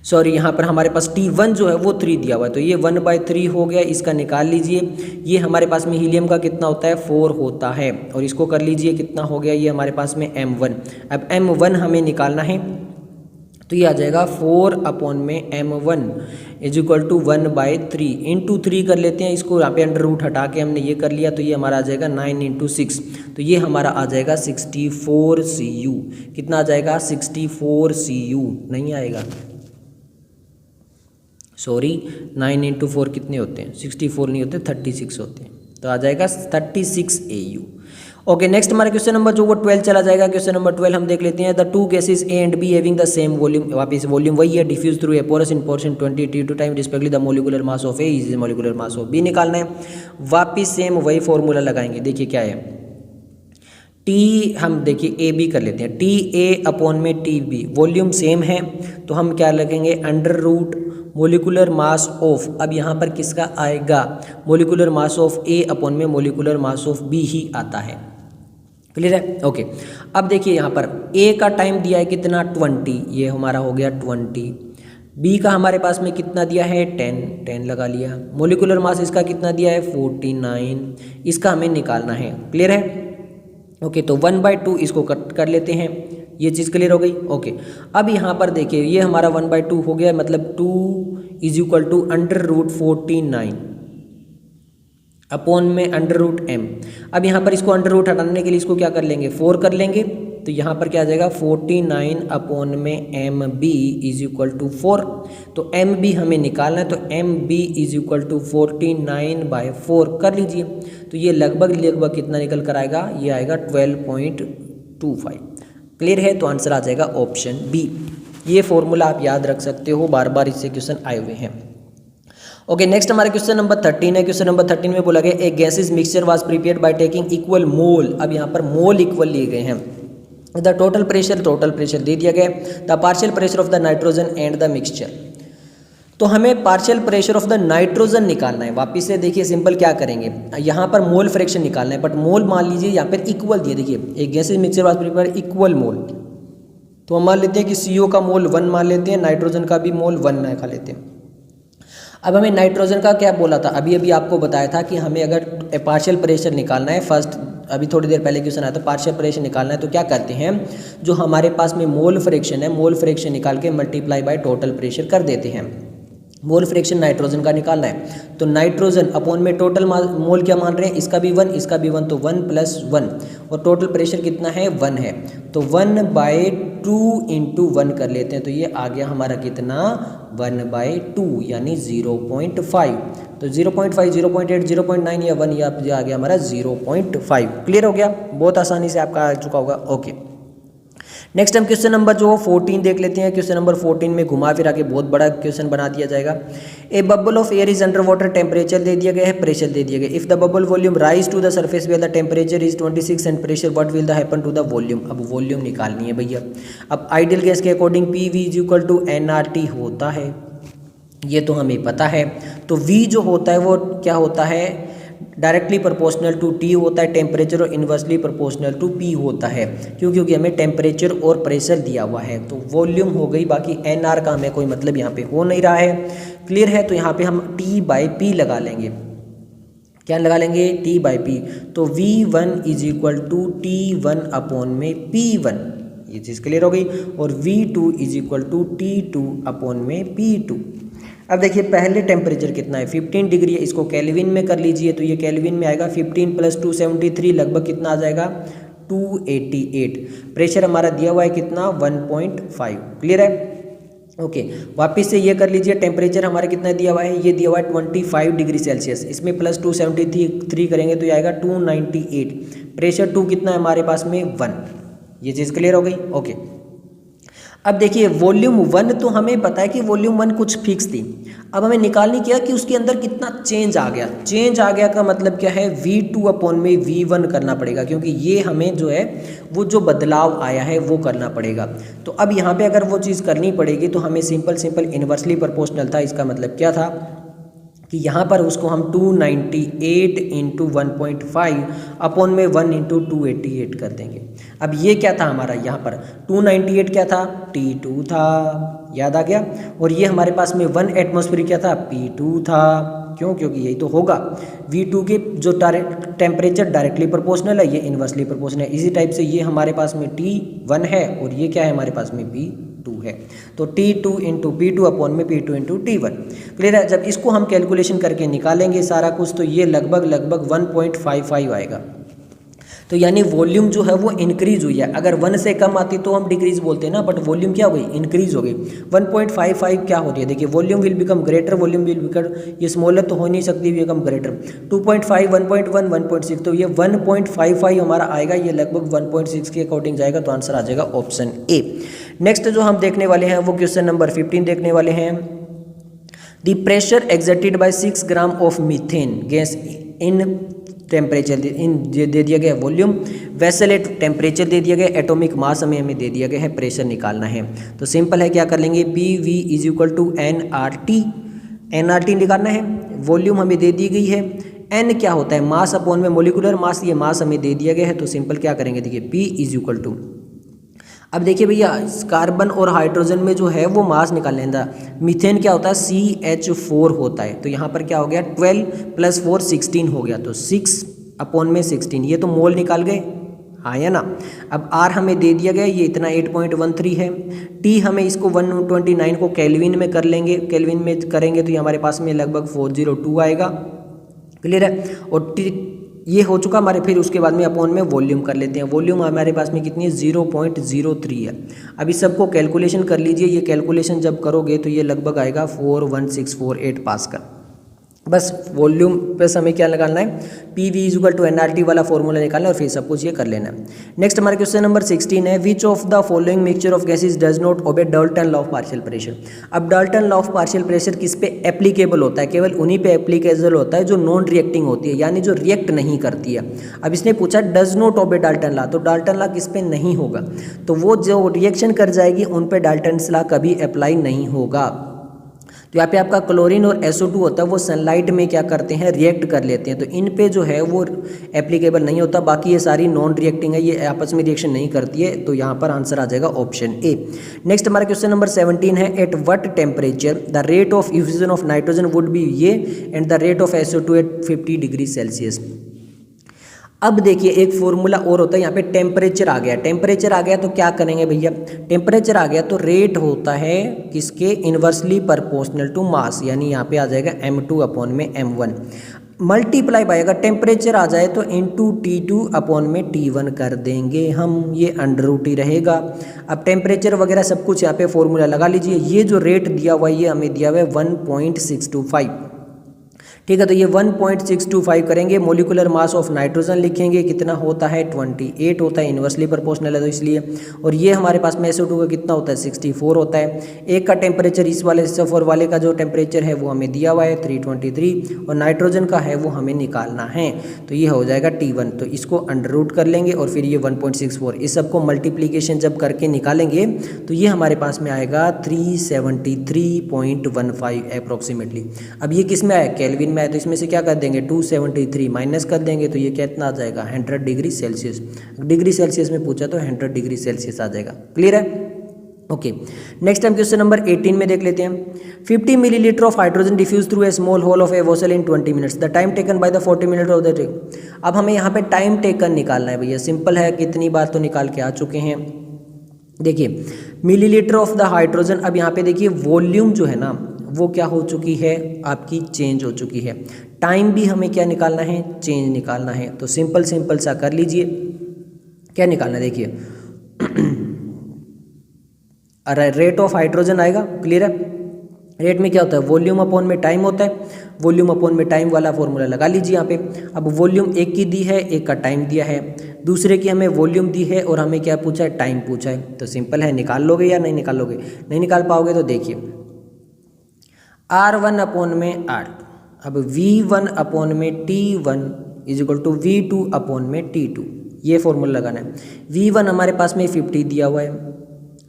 सॉरी, यहाँ पर हमारे पास T1 जो है वो 3 दिया हुआ है, तो ये 1/3 हो गया, इसका निकाल लीजिए। ये हमारे पास में हीलियम का कितना होता है, 4 होता है, और इसको कर लीजिए कितना हो गया, ये हमारे पास में M1। अब M1 हमें निकालना है, तो ये आ जाएगा 4/में M1 is equal to 1/3 into 3 कर लेते हैं, इसको यहाँ पे अंडर रूट हटा के हमने ये कर लिया, तो ये हमारा आ जाएगा 9 × 6, तो ये हमारा आ जाएगा 64 Cu। कितना आ जाएगा, 64 Cu नहीं आएगा, सॉरी 9 × 4 कितने होते हैं, 64 नहीं होते, 36 होते हैं, तो आ जाएगा 36 Au। ओके, नेक्स्ट हमारा क्वेश्चन नंबर जो वो 12 चला जाएगा। क्वेश्चन नंबर 12 हम देख लेते हैं। The 2 gases A and B having the same volume, वापस वॉल्यूम वही है, diffuse through a porous in portion 20 T2 time respectively the molecular mass of A is molecular mass of B निकालना है। वापिस सेम वही फॉर्मूला लगाएंगे। देखिए क्या है, T हम देखिए AB कर लेते हैं, TA अपॉन में TB, वॉल्यूम सेम है, तो हम क्या लगेंगे, under root molecular mass of, अब यहाँ पर किसका आएगा, molecular mass of A upon में मोलिकुलर मास ऑफ B ही आता है। क्लियर है, ओके। अब देखिए यहाँ पर A का टाइम दिया है कितना, 20, ये हमारा हो गया 20। B का हमारे पास में कितना दिया है, 10 लगा लिया। मोलिकुलर मास इसका कितना दिया है, 49, इसका हमें निकालना है। क्लियर है, ओके। तो 1/2 इसको कट कर लेते हैं, ये चीज़ क्लियर हो गई, ओके। अब यहाँ पर देखिए ये हमारा 1/2 हो गया, मतलब 2 इज इक्वल टू √49 अपॉन में √M। अब यहाँ पर इसको अंडर रूट हटाने के लिए इसको क्या कर लेंगे, 4 कर लेंगे, तो यहाँ पर क्या आ जाएगा 49 अपॉन में MB इज इक्वल टू 4। तो MB हमें निकालना है, तो MB इज इक्वल टू 49/4 कर लीजिए, तो ये लगभग कितना निकल कर आएगा, ये आएगा 12.25। क्लियर है, तो आंसर आ जाएगा ऑप्शन बी। ये फॉर्मूला आप याद रख सकते हो, बार बार इससे क्वेश्चन आए हुए हैं। ओके, नेक्स्ट हमारा क्वेश्चन नंबर 13 है। क्वेश्चन नंबर 13 में बोला गया एक gases mixture was prepared by taking equal mole. अब यहाँ पर मोल इक्वल लिए गए हैं। द टोटल प्रेशर दे दिया गया, the partial pressure of the nitrogen and the mixture. तो हमें partial pressure of the nitrogen निकालना है। वापिस से देखिए सिंपल क्या करेंगे, यहाँ पर मोल फ्रैक्शन निकालना है, बट मोल मान लीजिए यहाँ पर इक्वल दिए। देखिए एक gases mixture was prepared equal mole, तो हम मान लेते हैं कि CO का मोल 1 मान लेते हैं, नाइट्रोजन का भी मोल 1 खा लेते हैं। अब हमें नाइट्रोजन का क्या बोला था, अभी आपको बताया था कि हमें अगर पार्शियल प्रेशर निकालना है, फर्स्ट अभी थोड़ी देर पहले क्वेश्चन आया था, पार्शियल प्रेशर निकालना है, तो क्या करते हैं, जो हमारे पास में मोल फ्रैक्शन है, मोल फ्रैक्शन निकाल के मल्टीप्लाई बाय टोटल प्रेशर कर देते हैं। मोल फ्रैक्शन नाइट्रोजन का निकालना है। तो नाइट्रोजन अपॉन में टोटल मोल क्या मान रहे हैं, इसका भी 1 इसका भी 1, तो 1 + 1 और टोटल प्रेशर कितना है 1 है, तो 1/2 × 1 कर लेते हैं, तो ये आ गया हमारा कितना 1/2 यानी 0.5। तो 0.5 0.8 0.9 या 1 ये आ गया हमारा 0.5। क्लियर हो गया, बहुत आसानी से आपका आ चुका होगा। ओके, नेक्स्ट हम क्वेश्चन नंबर जो 14 देख लेते हैं। क्वेश्चन नंबर 14 में घुमा फिरा के बहुत बड़ा क्वेश्चन बना दिया जाएगा। A bubble of air is under water, temperature दे दिया गया है, प्रेशर दे दिया गया। If the bubble volume rise to the surface where the temperature is 26 and pressure what will the happen to the volume. अब वॉल्यूम निकालनी है भैया। अब आइडियल गैस के अकॉर्डिंग PV = nRT होता है, ये तो हमें पता है। तो V जो होता है वो क्या होता है, डायरेक्टली प्रोपोर्शनल टू T होता है टेम्परेचर और इन्वर्सली प्रोपोर्शनल टू P होता है, क्योंकि हमें टेम्परेचर और प्रेशर दिया हुआ है। तो वॉल्यूम हो गई, बाकी NR का हमें कोई मतलब यहाँ पे हो नहीं रहा है। क्लियर है, तो यहाँ पे हम T/P लगा लेंगे। क्या लगा लेंगे, T/P। तो V1 = T1/P1, ये चीज़ क्लियर हो गई। और V2 = T2/P2। अब देखिए पहले टेम्परेचर कितना है 15 डिग्री है, इसको केल्विन में कर लीजिए, तो ये केल्विन में आएगा 15 + 273 लगभग कितना आ जाएगा 288। प्रेशर हमारा दिया हुआ है कितना 1.5। क्लियर है, ओके। वापस से ये कर लीजिए, टेम्परेचर हमारा कितना दिया हुआ है, ये दिया हुआ है 25 डिग्री सेल्सियस, इसमें +273 करेंगे तो ये आएगा 298। प्रेशर 2 कितना है हमारे पास में 1, ये चीज़ क्लियर हो गई। ओके, अब देखिए वॉल्यूम 1 तो हमें पता है कि वॉल्यूम 1 कुछ फिक्स थी। अब हमें निकालनी क्या कि उसके अंदर कितना चेंज आ गया। चेंज आ गया का मतलब क्या है, V2/में V1 करना पड़ेगा, क्योंकि ये हमें जो है वो जो बदलाव आया है वो करना पड़ेगा। तो अब यहाँ पे अगर वो चीज़ करनी पड़ेगी तो हमें सिंपल इन्वर्सली प्रोपोर्शनल था। इसका मतलब क्या था कि यहाँ पर उसको हम 298 × 1.5 अपॉन में 1 × 288 कर देंगे। अब ये क्या था हमारा, यहाँ पर 298 क्या था, T2 था, याद आ गया। और ये हमारे पास में 1 एटमॉस्फेयर क्या था, P2 था। क्यों, क्योंकि यही तो होगा। V2 के जो टेम्परेचर डायरेक्टली प्रोपोर्शनल है, ये इन्वर्सली प्रोपोर्शनल है। इसी टाइप से ये हमारे पास में T1 है और ये क्या है हमारे पास में P2 है। तो T2 × P2 अपॉन में P2 × T1। क्लियर है, जब इसको हम कैलकुलेशन करके निकालेंगे सारा कुछ, तो ये लगभग 1.55 आएगा। तो यानी वॉल्यूम जो है वो इंक्रीज हुई है। अगर 1 से कम आती तो हम डिक्रीज बोलते हैं ना, बट वॉल्यूम क्या हो गई, इंक्रीज हो गई। 1.55 क्या हो रही है, देखिए volume will become greater, volume will become, ये स्मॉलर तो हो नहीं सकती, बिकम ग्रेटर। 2.5 1.1 1.6, तो ये 1.55 हमारा आएगा, ये लगभग 1.6 के अकॉर्डिंग जाएगा। तो आंसर आ जाएगा ऑप्शन ए। नेक्स्ट जो हम देखने वाले हैं वो क्वेश्चन नंबर 15 देखने वाले हैं। The pressure exerted by 6 gram of methane gas in temperature दे दिया गया, वॉल्यूम वेसल एट टेम्परेचर दे दिया गया, एटॉमिक मास हमें दे दिया गया है, प्रेशर निकालना है। तो सिंपल है, क्या कर लेंगे, PV = nRT, nRT निकालना है। वॉल्यूम हमें दे दी गई है, n क्या होता है, मास अपॉन में मोलिकुलर मास, ये मास हमें दे दिया गया है। तो सिंपल क्या करेंगे, देखिए P = अब देखिए भैया कार्बन और हाइड्रोजन में जो है वो मास निकाल लेना। मीथेन क्या होता है, CH4 होता है। तो यहाँ पर क्या हो गया 12 + 4 16 हो गया, तो 6/16, ये तो मोल निकाल गए, हाँ या ना। अब R हमें दे दिया गया, ये इतना 8.13 है। T हमें इसको 129 को केल्विन में कर लेंगे, केल्विन में करेंगे तो ये हमारे पास में लगभग 402 आएगा। क्लियर है, और ये हो चुका हमारे। फिर उसके बाद में अपॉन में वॉल्यूम कर लेते हैं। वॉल्यूम हमारे पास में कितनी है, 0.03 है। अभी सबको कैलकुलेशन कर लीजिए, ये कैलकुलेशन जब करोगे तो ये लगभग आएगा 41648 पास्कल। बस वॉल्यूम प्लस हमें क्या निकालना है, PV = nRT वाला फॉर्मूला निकालना है और फिर सब कुछ ये कर लेना है। नेक्स्ट हमारा क्वेश्चन नंबर 16 है, which of the following mixture of gases does not obey Dalton law of partial pressure. अब Dalton law of partial pressure किस पे एप्लीकेबल होता है, केवल उन्हीं पे एप्लीकेबल होता है जो नॉन रिएक्टिंग होती है, यानी जो रिएक्ट नहीं करती है। अब इसने पूछा does not obey Dalton law, तो डाल्टन लॉ किस पे नहीं होगा, तो वो जो रिएक्शन कर जाएगी उन पे डाल्टन लॉ कभी अप्लाई नहीं होगा। तो यहाँ पे आपका क्लोरीन और SO2 होता है, वो सनलाइट में क्या करते हैं, रिएक्ट कर लेते हैं, तो इन पे जो है वो एप्लीकेबल नहीं होता। बाकी ये सारी नॉन रिएक्टिंग है, ये आपस में रिएक्शन नहीं करती है। तो यहाँ पर आंसर आ जाएगा ऑप्शन ए। नेक्स्ट हमारा क्वेश्चन नंबर 17 है, at what temperature the rate of effusion of nitrogen would be ये and the rate of SO2 at 50 degree Celsius. अब देखिए एक फॉर्मूला और होता है, यहाँ पे टेम्परेचर आ गया, टेम्परेचर आ गया तो क्या करेंगे भैया, टेम्परेचर आ गया तो रेट होता है किसके, इन्वर्सली प्रोपोर्शनल टू मास, यानी यहाँ पे आ जाएगा m2 अपॉन में m1 मल्टीप्लाई बाय, अगर टेम्परेचर आ जाए तो इंटू T2 अपॉन में T1 कर देंगे हम, ये अंडर रूट ही रहेगा। अब टेम्परेचर वगैरह सब कुछ यहाँ पे फॉर्मूला लगा लीजिए। ये जो रेट दिया हुआ है ये हमें दिया हुआ है 1.625, ठीक है। तो ये 1.625 करेंगे, मोलिकुलर मास ऑफ नाइट्रोजन लिखेंगे, कितना होता है 28 होता है, इन्वर्सली प्रोपोर्शनल है तो इसलिए। और ये हमारे पास में SO2 का कितना होता है 64 होता है। एक का टेम्परेचर इस वाले SO4 वाले का जो टेम्परेचर है वो हमें दिया हुआ है 323 और नाइट्रोजन का है वो हमें निकालना है, तो ये हो जाएगा T1। तो इसको अंडर रूट कर लेंगे और फिर ये 1.64, इस सबको मल्टीप्लीकेशन जब करके निकालेंगे तो ये हमारे पास में आएगा 373.15 अप्रोक्सीमेटली। अब ये किस में आया, केल्विन में है, तो इसमें से क्या कर देंगे 273 माइनस कर देंगे तो ये कितना आ जाएगा 100 डिग्री सेल्सियस। डिग्री सेल्सियस में पूछा तो 100 डिग्री सेल्सियस आ जाएगा। क्लियर है, ओके। नेक्स्ट हम क्वेश्चन नंबर 18 में देख लेते हैं। 50 millilitre of hydrogen diffuse through a small hole of a vessel in 20 minutes, the time taken by the 40 minute of the take. अब हमें यहाँ पे टाइम टेकन निकालना है भैया, सिंपल है, कितनी बार तो निकाल के आ चुके हैं। देखिए मिलीलीटर ऑफ द हाइड्रोजन, अब यहाँ पे देखिए वॉल्यूम जो है ना वो क्या हो चुकी है आपकी, चेंज हो चुकी है। टाइम भी हमें क्या निकालना है, चेंज निकालना है। तो सिंपल सिंपल सा कर लीजिए, क्या निकालना है देखिए रेट ऑफ हाइड्रोजन आएगा। क्लियर है, रेट में क्या होता है वॉल्यूम अपॉन में टाइम होता है, वॉल्यूम अपॉन में टाइम वाला फॉर्मूला लगा लीजिए यहाँ पे। अब वॉल्यूम एक की दी है, एक का टाइम दिया है, दूसरे की हमें वॉल्यूम दी है और हमें क्या पूछा है, टाइम पूछा है। तो सिंपल है, निकाल लोगे या नहीं निकाल लोगे, नहीं निकाल पाओगे तो देखिए R1 अपॉन में R2, अब V1 अपॉन में T1 is equal to V2 upon में T2, ये फॉर्मूला लगाना है। V1 हमारे पास में 50 दिया हुआ है,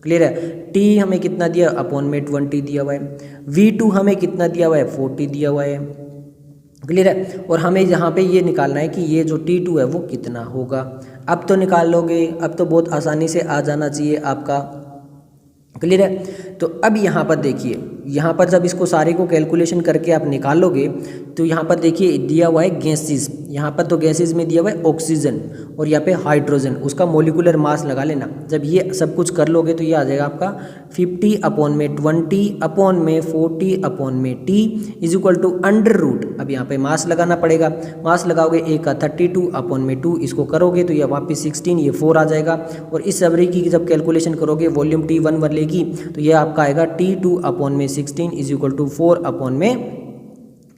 क्लियर है। T हमें कितना दिया, अपॉन में 20 दिया हुआ है। V2 हमें कितना दिया हुआ है, 40 दिया हुआ है, क्लियर है। और हमें यहाँ पे ये निकालना है कि ये जो T2 है वो कितना होगा। अब तो निकाल लोगे, अब तो बहुत आसानी से आ जाना चाहिए आपका, क्लियर है। तो अब यहाँ पर देखिए, यहाँ पर जब इसको सारे को कैलकुलेशन करके आप निकालोगे तो यहाँ पर देखिए दिया हुआ है गैसेस, यहाँ पर तो गैसेस में दिया हुआ है ऑक्सीजन और यहाँ पे हाइड्रोजन, उसका मोलिकुलर मास लगा लेना। जब ये सब कुछ कर लोगे तो ये आ जाएगा आपका 50 अपॉन में 20 अपॉन में 40 अपॉन में T is equal to under root. अब यहाँ पे मास लगाना पड़ेगा, मास लगाओगे एक का 32 अपॉन में 2, इसको करोगे तो ये वापस 16, ये 4 आ जाएगा। और इस सबरी की जब कैलकुलेशन करोगे वॉल्यूम T1 वाले की तो ये आपका आएगा T2 अपॉन में 16 इज इक्वल टू 4 अपॉन में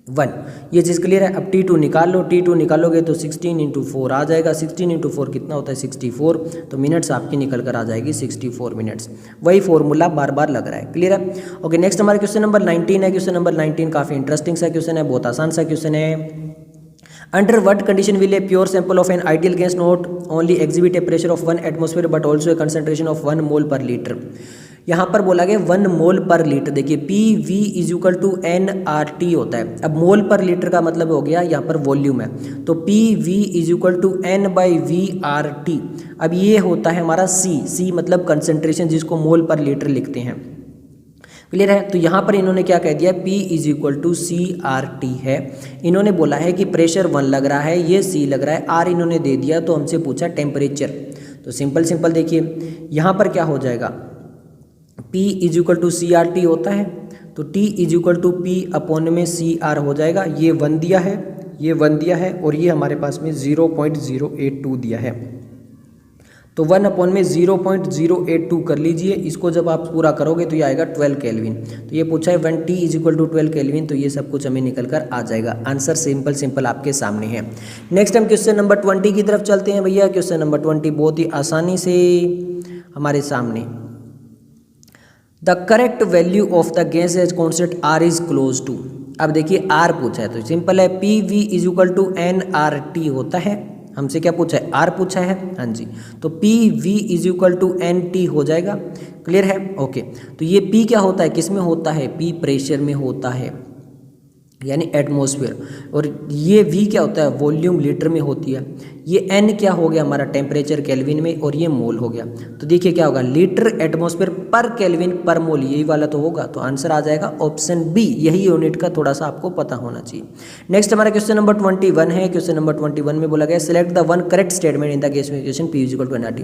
1। ये चीज़ क्लियर है। अब T2 निकाल लो, T2 निकालोगे तो 16 इंटू 4 आ जाएगा, 16 इंटू 4 कितना होता है 64, तो मिनट्स आपकी निकल कर आ जाएगी 64 मिनट्स। वही फॉर्मूला बार बार लग रहा है, क्लियर है। ओके, नेक्स्ट हमारा क्वेश्चन नंबर 19 है। क्वेश्चन नंबर 19 काफ़ी इंटरेस्टिंग सा क्वेश्चन है, बहुत आसान सा क्वेश्चन है। Under what condition will a pure sample of an ideal gas not only exhibit A pressure of 1 atmosphere but also a concentration of 1 मोल पर लीटर। यहाँ पर बोला गया 1 मोल पर लीटर। देखिए PV is equal to nRT होता है। अब मोल पर लीटर का मतलब हो गया यहाँ पर वॉल्यूम है, तो PV is equal to N/VRT। अब ये होता है हमारा C मतलब कंसंट्रेशन, जिसको मोल पर लीटर लिखते हैं, क्लियर है। तो यहाँ पर इन्होंने क्या कह दिया, P is equal to CRT है। इन्होंने बोला है कि प्रेशर 1 लग रहा है, ये C लग रहा है, R इन्होंने दे दिया, तो हमसे पूछा टेम्परेचर। तो सिंपल देखिए यहाँ पर क्या हो जाएगा, P is equal to CRT होता है, तो T is equal to P upon में CR हो जाएगा। ये 1 दिया है, ये 1 दिया है और ये हमारे पास में 0.082 दिया है, तो 1 अपॉन में 0.082 कर लीजिए। इसको जब आप पूरा करोगे तो ये आएगा 12 केल्विन। तो ये पूछा है 1 T is equal to 12 kelvin, तो ये सब कुछ हमें निकल कर आ जाएगा। आंसर सिंपल आपके सामने है। नेक्स्ट हम क्वेश्चन नंबर 20 की तरफ चलते हैं भैया। क्वेश्चन नंबर 20 बहुत ही आसानी से हमारे सामने, the correct value of the gas as constant R is close to. अब देखिए R पूछा है तो सिंपल है, PV is equal to nRT होता है। हमसे क्या पूछा है, R पूछा है, हाँ जी, तो PV is equal to NT हो जाएगा, क्लियर है। ओके, तो ये P क्या होता है, किस में होता है, P प्रेशर में होता है, यानी एटमॉस्फेयर। और ये V क्या होता है, वॉल्यूम लीटर में होती है। ये N क्या हो गया हमारा, टेम्परेचर केल्विन में, और ये मोल हो गया। तो देखिए क्या होगा, लीटर एटमॉस्फेयर पर केल्विन पर मोल, यही वाला तो होगा, तो आंसर आ जाएगा ऑप्शन बी। यही यूनिट का थोड़ा सा आपको पता होना चाहिए। नेक्स्ट हमारा क्वेश्चन नंबर 21 है। क्वेश्चन नंबर 21 में बोला गया select the one correct statement in the gas equation P = nRT।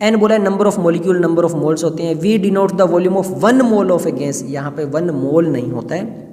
N बोला है number of molecule, number of moles होते हैं। V denote the volume of 1 mole of a gas, यहाँ पे 1 मोल नहीं होता है,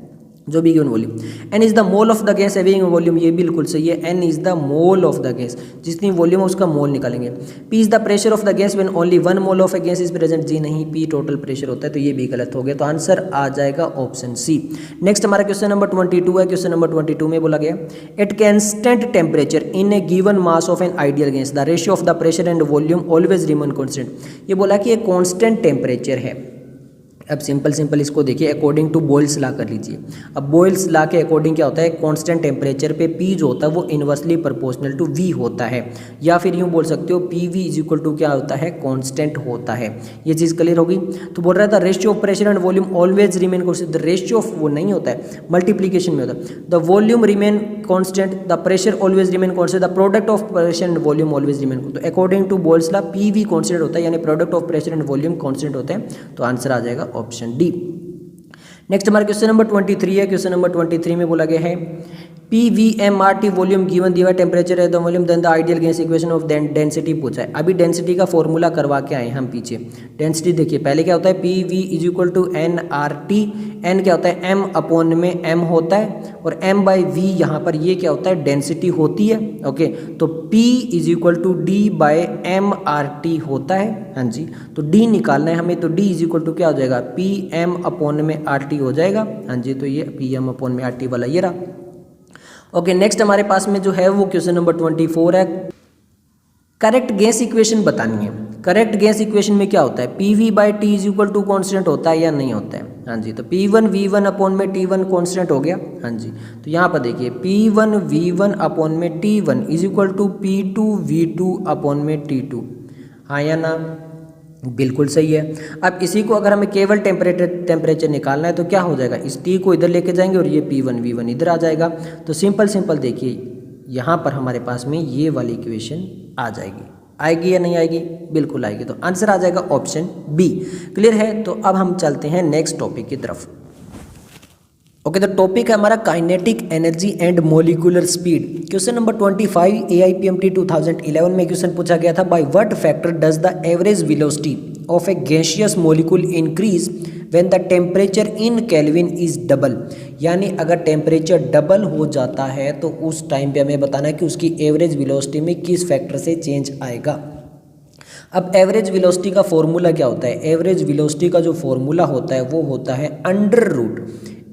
जो भी given volume. N is the mole of the gas having volume, ये बिल्कुल सही है, N is the mole of the gas, जितनी वॉल्यूम है उसका मोल निकालेंगे। P is the pressure of the gas when only 1 mole of a gas is present, जी नहीं, पी टोटल प्रेशर होता है, तो ये भी गलत हो गया, तो आंसर आ जाएगा ऑप्शन सी। नेक्स्ट हमारा क्वेश्चन नंबर 22 है। क्वेश्चन नंबर 22 में बोला गया at constant temperature in A given mass of an ideal gas the ratio of the pressure and volume always remain constant. ये बोला कि एक कांस्टेंट टेम्परेचर है। अब सिंपल इसको देखिए, अकॉर्डिंग टू बॉयल्स लॉ कर लीजिए। अब बॉयल्स लॉ के अकॉर्डिंग क्या होता है, कांस्टेंट टेम्परेचर पे पी जो होता है वो इनवर्सली प्रोपोर्शनल टू वी होता है, या फिर यूँ बोल सकते हो पी वी = क्या होता है, कांस्टेंट होता है। ये चीज़ क्लियर होगी। तो बोल रहा था ratio of pressure and volume always remain constant, the ratio of वो नहीं होता है, मल्टीप्लीकेशन में होता है। The volume remain constant, the pressure always remain constant, the product of pressure and volume always remain. तो according to Boyle's law P V constant होता है, यानी product of pressure and volume constant होते हैं, तो आंसर आ जाएगा option D. Next हमारा क्वेश्चन नंबर 23 है। क्वेश्चन नंबर 23 में बोला गया है PVMRT वॉल्यूम गिवन दिया टेम्परेचर है the volume then the ideal gas equation of density पूछा है। अभी डेंसिटी का फॉर्मूला करवा के आए हम पीछे। डेंसिटी देखिए, पहले क्या होता है PV = nRT, n क्या होता है m/m होता है, और m/v यहाँ पर ये क्या होता है, डेंसिटी होती है। ओके, तो P = d/mRT होता है। हाँ जी, तो d निकालना है हमें, तो d = क्या हो जाएगा, Pm/RT हो जाएगा। हाँ जी, तो ये Pm/RT वाला ये रहा। ओके, नेक्स्ट हमारे पास में जो है वो क्वेश्चन नंबर 24 है। करेक्ट गैस इक्वेशन बतानी है। करेक्ट गैस इक्वेशन में क्या होता है, PV/T = कांस्टेंट होता है या नहीं होता है। हाँ जी, तो P1 V1/T1 कांस्टेंट हो गया। हाँ जी, तो यहाँ पर देखिए P1 V1/T1 = P2 V2/T2, हाँ या ना, बिल्कुल सही है। अब इसी को अगर हमें केवल टेम्परेचर निकालना है तो क्या हो जाएगा, इस T को इधर लेके जाएंगे और ये P1 V1 इधर आ जाएगा। तो सिंपल देखिए यहाँ पर हमारे पास में ये वाली इक्वेशन आ जाएगी। आएगी या नहीं आएगी, बिल्कुल आएगी, तो आंसर आ जाएगा ऑप्शन बी। क्लियर है। तो अब हम चलते हैं नेक्स्ट टॉपिक की तरफ। ओके, तो टॉपिक है हमारा kinetic energy and molecular speed. Question number 25 AIPMT 2011 में क्वेश्चन पूछा गया था, by what factor does the average velocity of A gaseous molecule increase when the temperature in kelvin is double. यानी अगर टेम्परेचर डबल हो जाता है तो उस टाइम पे हमें बताना है कि उसकी एवरेज वेलोसिटी में किस फैक्टर से चेंज आएगा। अब एवरेज वेलोसिटी का फॉर्मूला क्या होता है, एवरेज वेलोसिटी का जो फॉर्मूला होता है वो होता है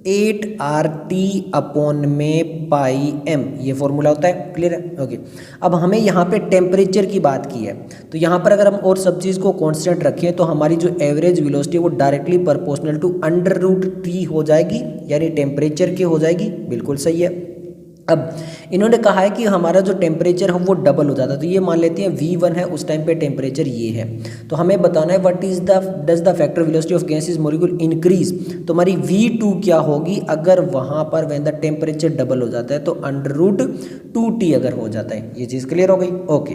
√8RT/πm, ये फॉर्मूला होता है। क्लियर है। ओके, अब हमें यहाँ पे टेम्परेचर की बात की है, तो यहाँ पर अगर हम और सब चीज़ को कांस्टेंट रखें तो हमारी जो एवरेज वेलोसिटी वो डायरेक्टली प्रोपोर्शनल टू √T हो जाएगी, यानी टेम्परेचर की हो जाएगी। बिल्कुल सही है। अब इन्होंने कहा है कि हमारा जो टेम्परेचर है वो डबल हो जाता है, तो ये मान लेते हैं V1 है, उस टाइम पे टेम्परेचर ये है, तो हमें बताना है what is does the factor velocity of gases molecule increase. तो हमारी V2 क्या होगी, अगर वहाँ पर व्हेन द टेम्परेचर डबल हो जाता है तो √2T अगर हो जाता है। ये चीज़ क्लियर हो गई। ओके,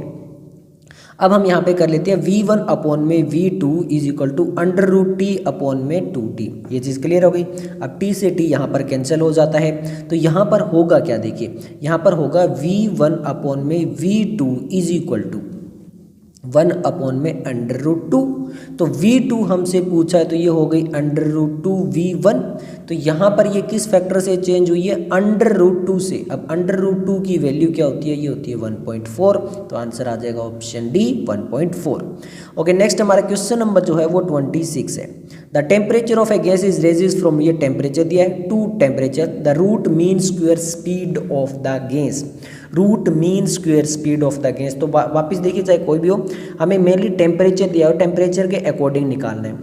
अब हम यहाँ पे कर लेते हैं V1/V2 = √T/2T। ये चीज़ क्लियर हो गई। अब T से T यहाँ पर कैंसिल हो जाता है, तो यहाँ पर होगा क्या, देखिए यहाँ पर होगा V1/V2 =1/√2। तो V2 हमसे पूछा है तो ये हो गई √2V1। तो यहाँ पर ये किस फैक्टर से चेंज हुई है, √2 से। अब √2 की वैल्यू क्या होती है, ये होती है 1.4, तो आंसर आ जाएगा ऑप्शन डी 1.4। ओके, नेक्स्ट हमारा क्वेश्चन नंबर जो है वो 26 है। The temperature of a gas is raises from, ये टेम्परेचर दिया है, to temperature, the root mean square speed of the gas, root mean square speed of the gas. तो वापस देखिए, चाहे कोई भी हो, हमें मेनली टेम्परेचर दिया हो, टेम्परेचर के अकॉर्डिंग निकालना है।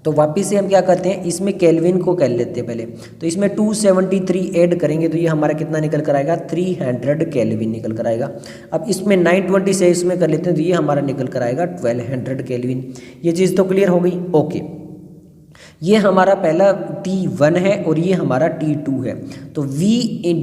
तो वापस से हम क्या करते हैं, इसमें केल्विन को कर लेते हैं पहले, तो इसमें 273 ऐड करेंगे तो ये हमारा कितना निकल कर आएगा, 300 केल्विन निकल कर आएगा। अब इसमें 920 से इसमें कर लेते हैं तो ये हमारा निकल कर आएगा 1200 केल्विन। ये चीज़ तो क्लियर हो गई। ओके, ये हमारा पहला T1 है और ये हमारा T2 है। तो V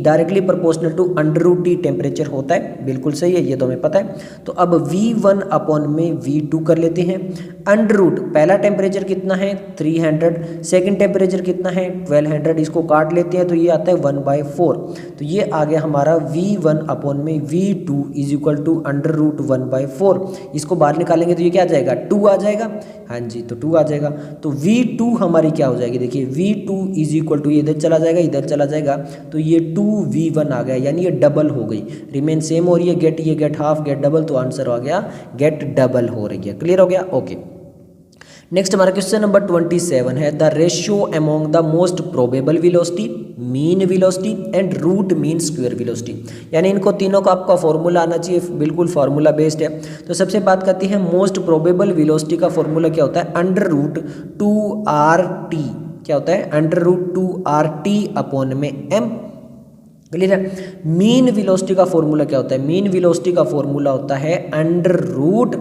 directly proportional to under root T temperature होता है, बिल्कुल सही है, ये तो हमें पता है। तो अब V1 अपॉन में V2 कर लेते हैं। अंडर रूट पहला टेम्परेचर कितना है 300, सेकंड टेम्परेचर कितना है 1200, इसको काट लेते हैं तो ये आता है 1/4। तो ये आ गया हमारा V1 अपॉन में V2 is equal to under root 1/4। इसको बाहर निकालेंगे तो ये क्या आ जाएगा 2 आ जाएगा। हाँ जी, तो 2 आ जाएगा। तो V2 हमारी क्या हो जाएगी, देखिए V2 इज इक्वल टू, ये इधर चला जाएगा इधर चला जाएगा, तो ये 2V1 आ गया, यानी ये डबल हो गई। रिमेन सेम हो रही है, गेट ये गेट हाफ गेट डबल, तो आंसर आ गया गेट डबल हो रही है। क्लियर हो गया, ओके। नेक्स्ट हमारा क्वेश्चन नंबर 27 है the ratio among the most probable velocity, mean velocity and root mean square velocity. यानी इनको तीनों का आपका फॉर्मूला आना चाहिए, बिल्कुल फार्मूला बेस्ड है। तो सबसे बात करती है मोस्ट प्रोबेबल वेलोसिटी का फॉर्मूला क्या होता है, अंडर रूट 2RT। क्या होता है, अंडर रूट 2RT अपॉन में m। क्लियर है। मीन वेलोसिटी का फॉर्मूला क्या होता है, मीन वेलोसिटी का फॉर्मूला होता है अंडर रूट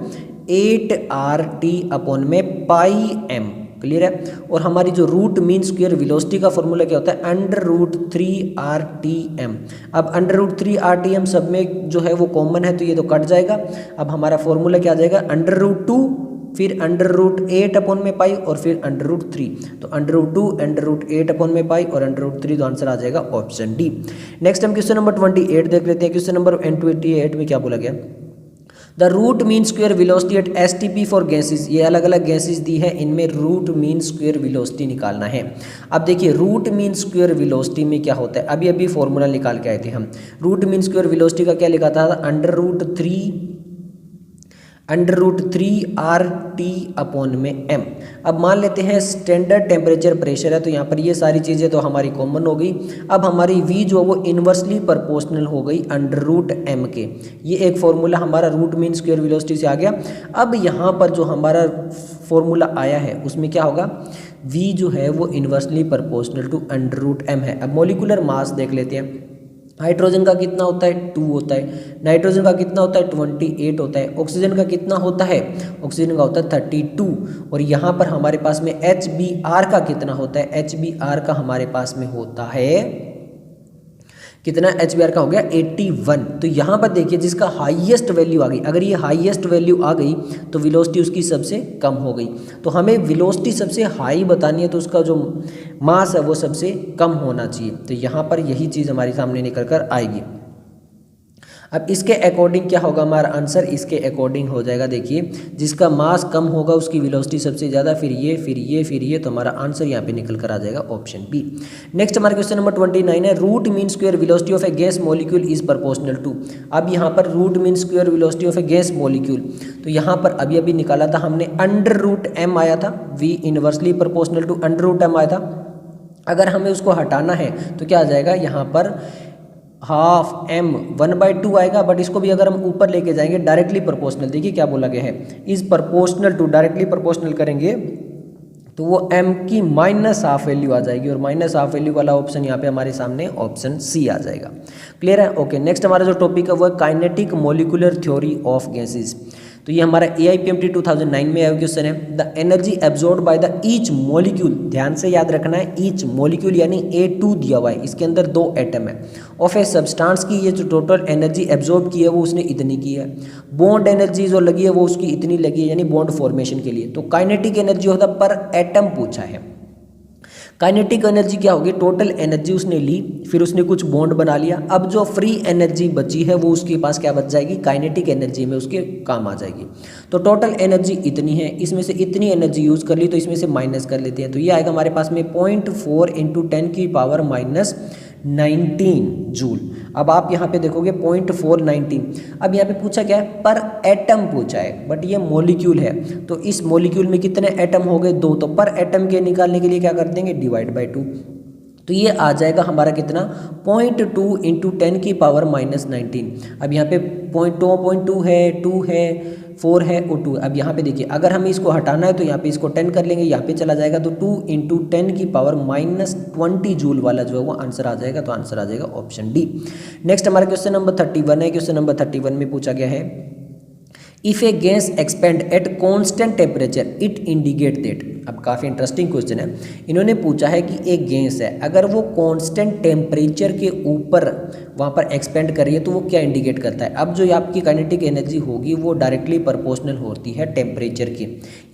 8RT अपॉन में पाई m। क्लियर है। और हमारी जो रूट मीन स्क्वायर वेलोसिटी का फॉर्मूला क्या होता है, अंडर रूट 3RTm। अब अंडर रूट 3RTm सब में जो है वो कॉमन है, तो ये तो कट जाएगा। अब हमारा फॉर्मूला क्या आ जाएगा, अंडर रूट 2, फिर अंडर रूट 8 अपॉन में पाई, और फिर अंडर रूट 3। तो under root 2, under root 8 upon में पाई और अंडर रूट 3, तो आंसर आ जाएगा ऑप्शन डी। नेक्स्ट हम क्वेश्चन नंबर 28 देख लेते हैं। क्वेश्चन नंबर 28 में क्या बोला गया, the root mean square velocity at STP for gases. ये अलग अलग गैसेस दी है, इनमें रूट मीन स्क्वायर वेलोसिटी निकालना है। अब देखिए रूट मीन स्क्वायर वेलोसिटी में क्या होता है, अभी अभी फॉर्मूला निकाल के आए थे हम। रूट मीन स्क्वायर वेलोसिटी का क्या लिखा था, अंडर रूट 3RT अपॉन में m। अब मान लेते हैं स्टैंडर्ड टेम्परेचर प्रेशर है, तो यहाँ पर ये सारी चीज़ें तो हमारी कॉमन हो गई। अब हमारी v जो है वो इन्वर्सली प्रोपोर्शनल हो गई अंडर रूट m के। ये एक फॉर्मूला हमारा रूट मीन स्क्वायर वेलोसिटी से आ गया। अब यहाँ पर जो हमारा फॉर्मूला आया है उसमें क्या होगा, v जो है वो inversely proportional to under root m है। अब मोलिकुलर मास देख लेते हैं। हाइड्रोजन का कितना होता है 2 होता है, नाइट्रोजन का कितना होता है 28 होता है, ऑक्सीजन का कितना होता है, ऑक्सीजन का होता है 32। और यहाँ पर हमारे पास में HBr का कितना होता है, HBr का हमारे पास में होता है कितना, HBr का हो गया 81। तो यहाँ पर देखिए जिसका हाईएस्ट वैल्यू आ गई, अगर ये हाईएस्ट वैल्यू आ गई तो वेलोसिटी उसकी सबसे कम हो गई। तो हमें वेलोसिटी सबसे हाई बतानी है तो उसका जो मास है वो सबसे कम होना चाहिए। तो यहाँ पर यही चीज़ हमारे सामने निकल कर आएगी। अब इसके अकॉर्डिंग क्या होगा हमारा आंसर, इसके अकॉर्डिंग हो जाएगा, देखिए जिसका मास कम होगा उसकी वेलोसिटी सबसे ज़्यादा, फिर ये फिर ये फिर ये, तो हमारा आंसर यहाँ पे निकल कर आ जाएगा ऑप्शन बी। नेक्स्ट हमारा क्वेश्चन नंबर 29 है root mean square velocity of a gas molecule is proportional to. अब यहाँ पर root mean square velocity of a gas molecule, तो यहाँ पर अभी अभी निकाला था हमने, अंडर रूट m आया था, v inversely proportional to under root m आया था। अगर हमें उसको हटाना है तो क्या आ जाएगा, यहाँ पर हाफ m 1/2 आएगा। बट इसको भी अगर हम ऊपर लेके जाएंगे डायरेक्टली प्रोपोर्शनल, देखिए क्या बोला गया है, is proportional to, directly proportional करेंगे तो वो m की -½ वैल्यू आ जाएगी, और -½ वैल्यू वाला ऑप्शन यहाँ पे हमारे सामने ऑप्शन सी आ जाएगा। क्लियर है, ओके। नेक्स्ट हमारा जो टॉपिक है वो है kinetic molecular theory of gases. तो ये हमारा AIPMT 2009 में आया क्वेश्चन है। The energy absorb by the each molecule, ध्यान से याद रखना है, ईच मॉलिक्यूल यानी A2 दिया हुआ है, इसके अंदर 2 एटम है, ऑफ ए सब्सटेंस की ये जो टोटल एनर्जी एब्जॉर्ब की है वो उसने इतनी की है। बॉन्ड एनर्जी जो लगी है वो उसकी इतनी लगी है, यानी बॉन्ड फॉर्मेशन के लिए। तो काइनेटिक एनर्जी होता पर एटम पूछा है। काइनेटिक एनर्जी क्या होगी, टोटल एनर्जी उसने ली, फिर उसने कुछ बॉन्ड बना लिया, अब जो फ्री एनर्जी बची है वो उसके पास क्या बच जाएगी, काइनेटिक एनर्जी में उसके काम आ जाएगी। तो टोटल एनर्जी इतनी है, इसमें से इतनी एनर्जी यूज़ कर ली तो इसमें से माइनस कर लेते हैं, तो ये आएगा हमारे पास में 0.4 × 10⁻⁹ जूल। अब आप यहाँ पे देखोगे 0.419। अब यहाँ पे पूछा क्या है, पर एटम पूछा है, बट ये मॉलिक्यूल है, तो इस मॉलिक्यूल में कितने एटम हो गए, 2। तो पर एटम के निकालने के लिए क्या कर देंगे, डिवाइड बाय 2। तो ये आ जाएगा हमारा कितना, 0.2 × 10⁻⁹। अब यहाँ पे 0.2 है, 2 है, 4 है और 2। अब यहाँ पे देखिए अगर हमें इसको हटाना है तो यहाँ पे इसको 10 कर लेंगे, यहाँ पे चला जाएगा, तो 2 × 10⁻⁻20 जूल वाला जो है वो आंसर आ जाएगा। तो आंसर आ जाएगा ऑप्शन डी। नेक्स्ट हमारा क्वेश्चन नंबर 31 है। क्वेश्चन नंबर 31 में पूछा गया है if A gas expand at constant temperature it indicate that. अब काफ़ी इंटरेस्टिंग क्वेश्चन है। इन्होंने पूछा है कि एक गैस है, अगर वो कांस्टेंट टेम्परेचर के ऊपर वहाँ पर एक्सपेंड कर रही है तो वो क्या इंडिकेट करता है। अब जो आपकी काइनेटिक एनर्जी होगी वो डायरेक्टली प्रोपोर्शनल होती है टेम्परेचर की।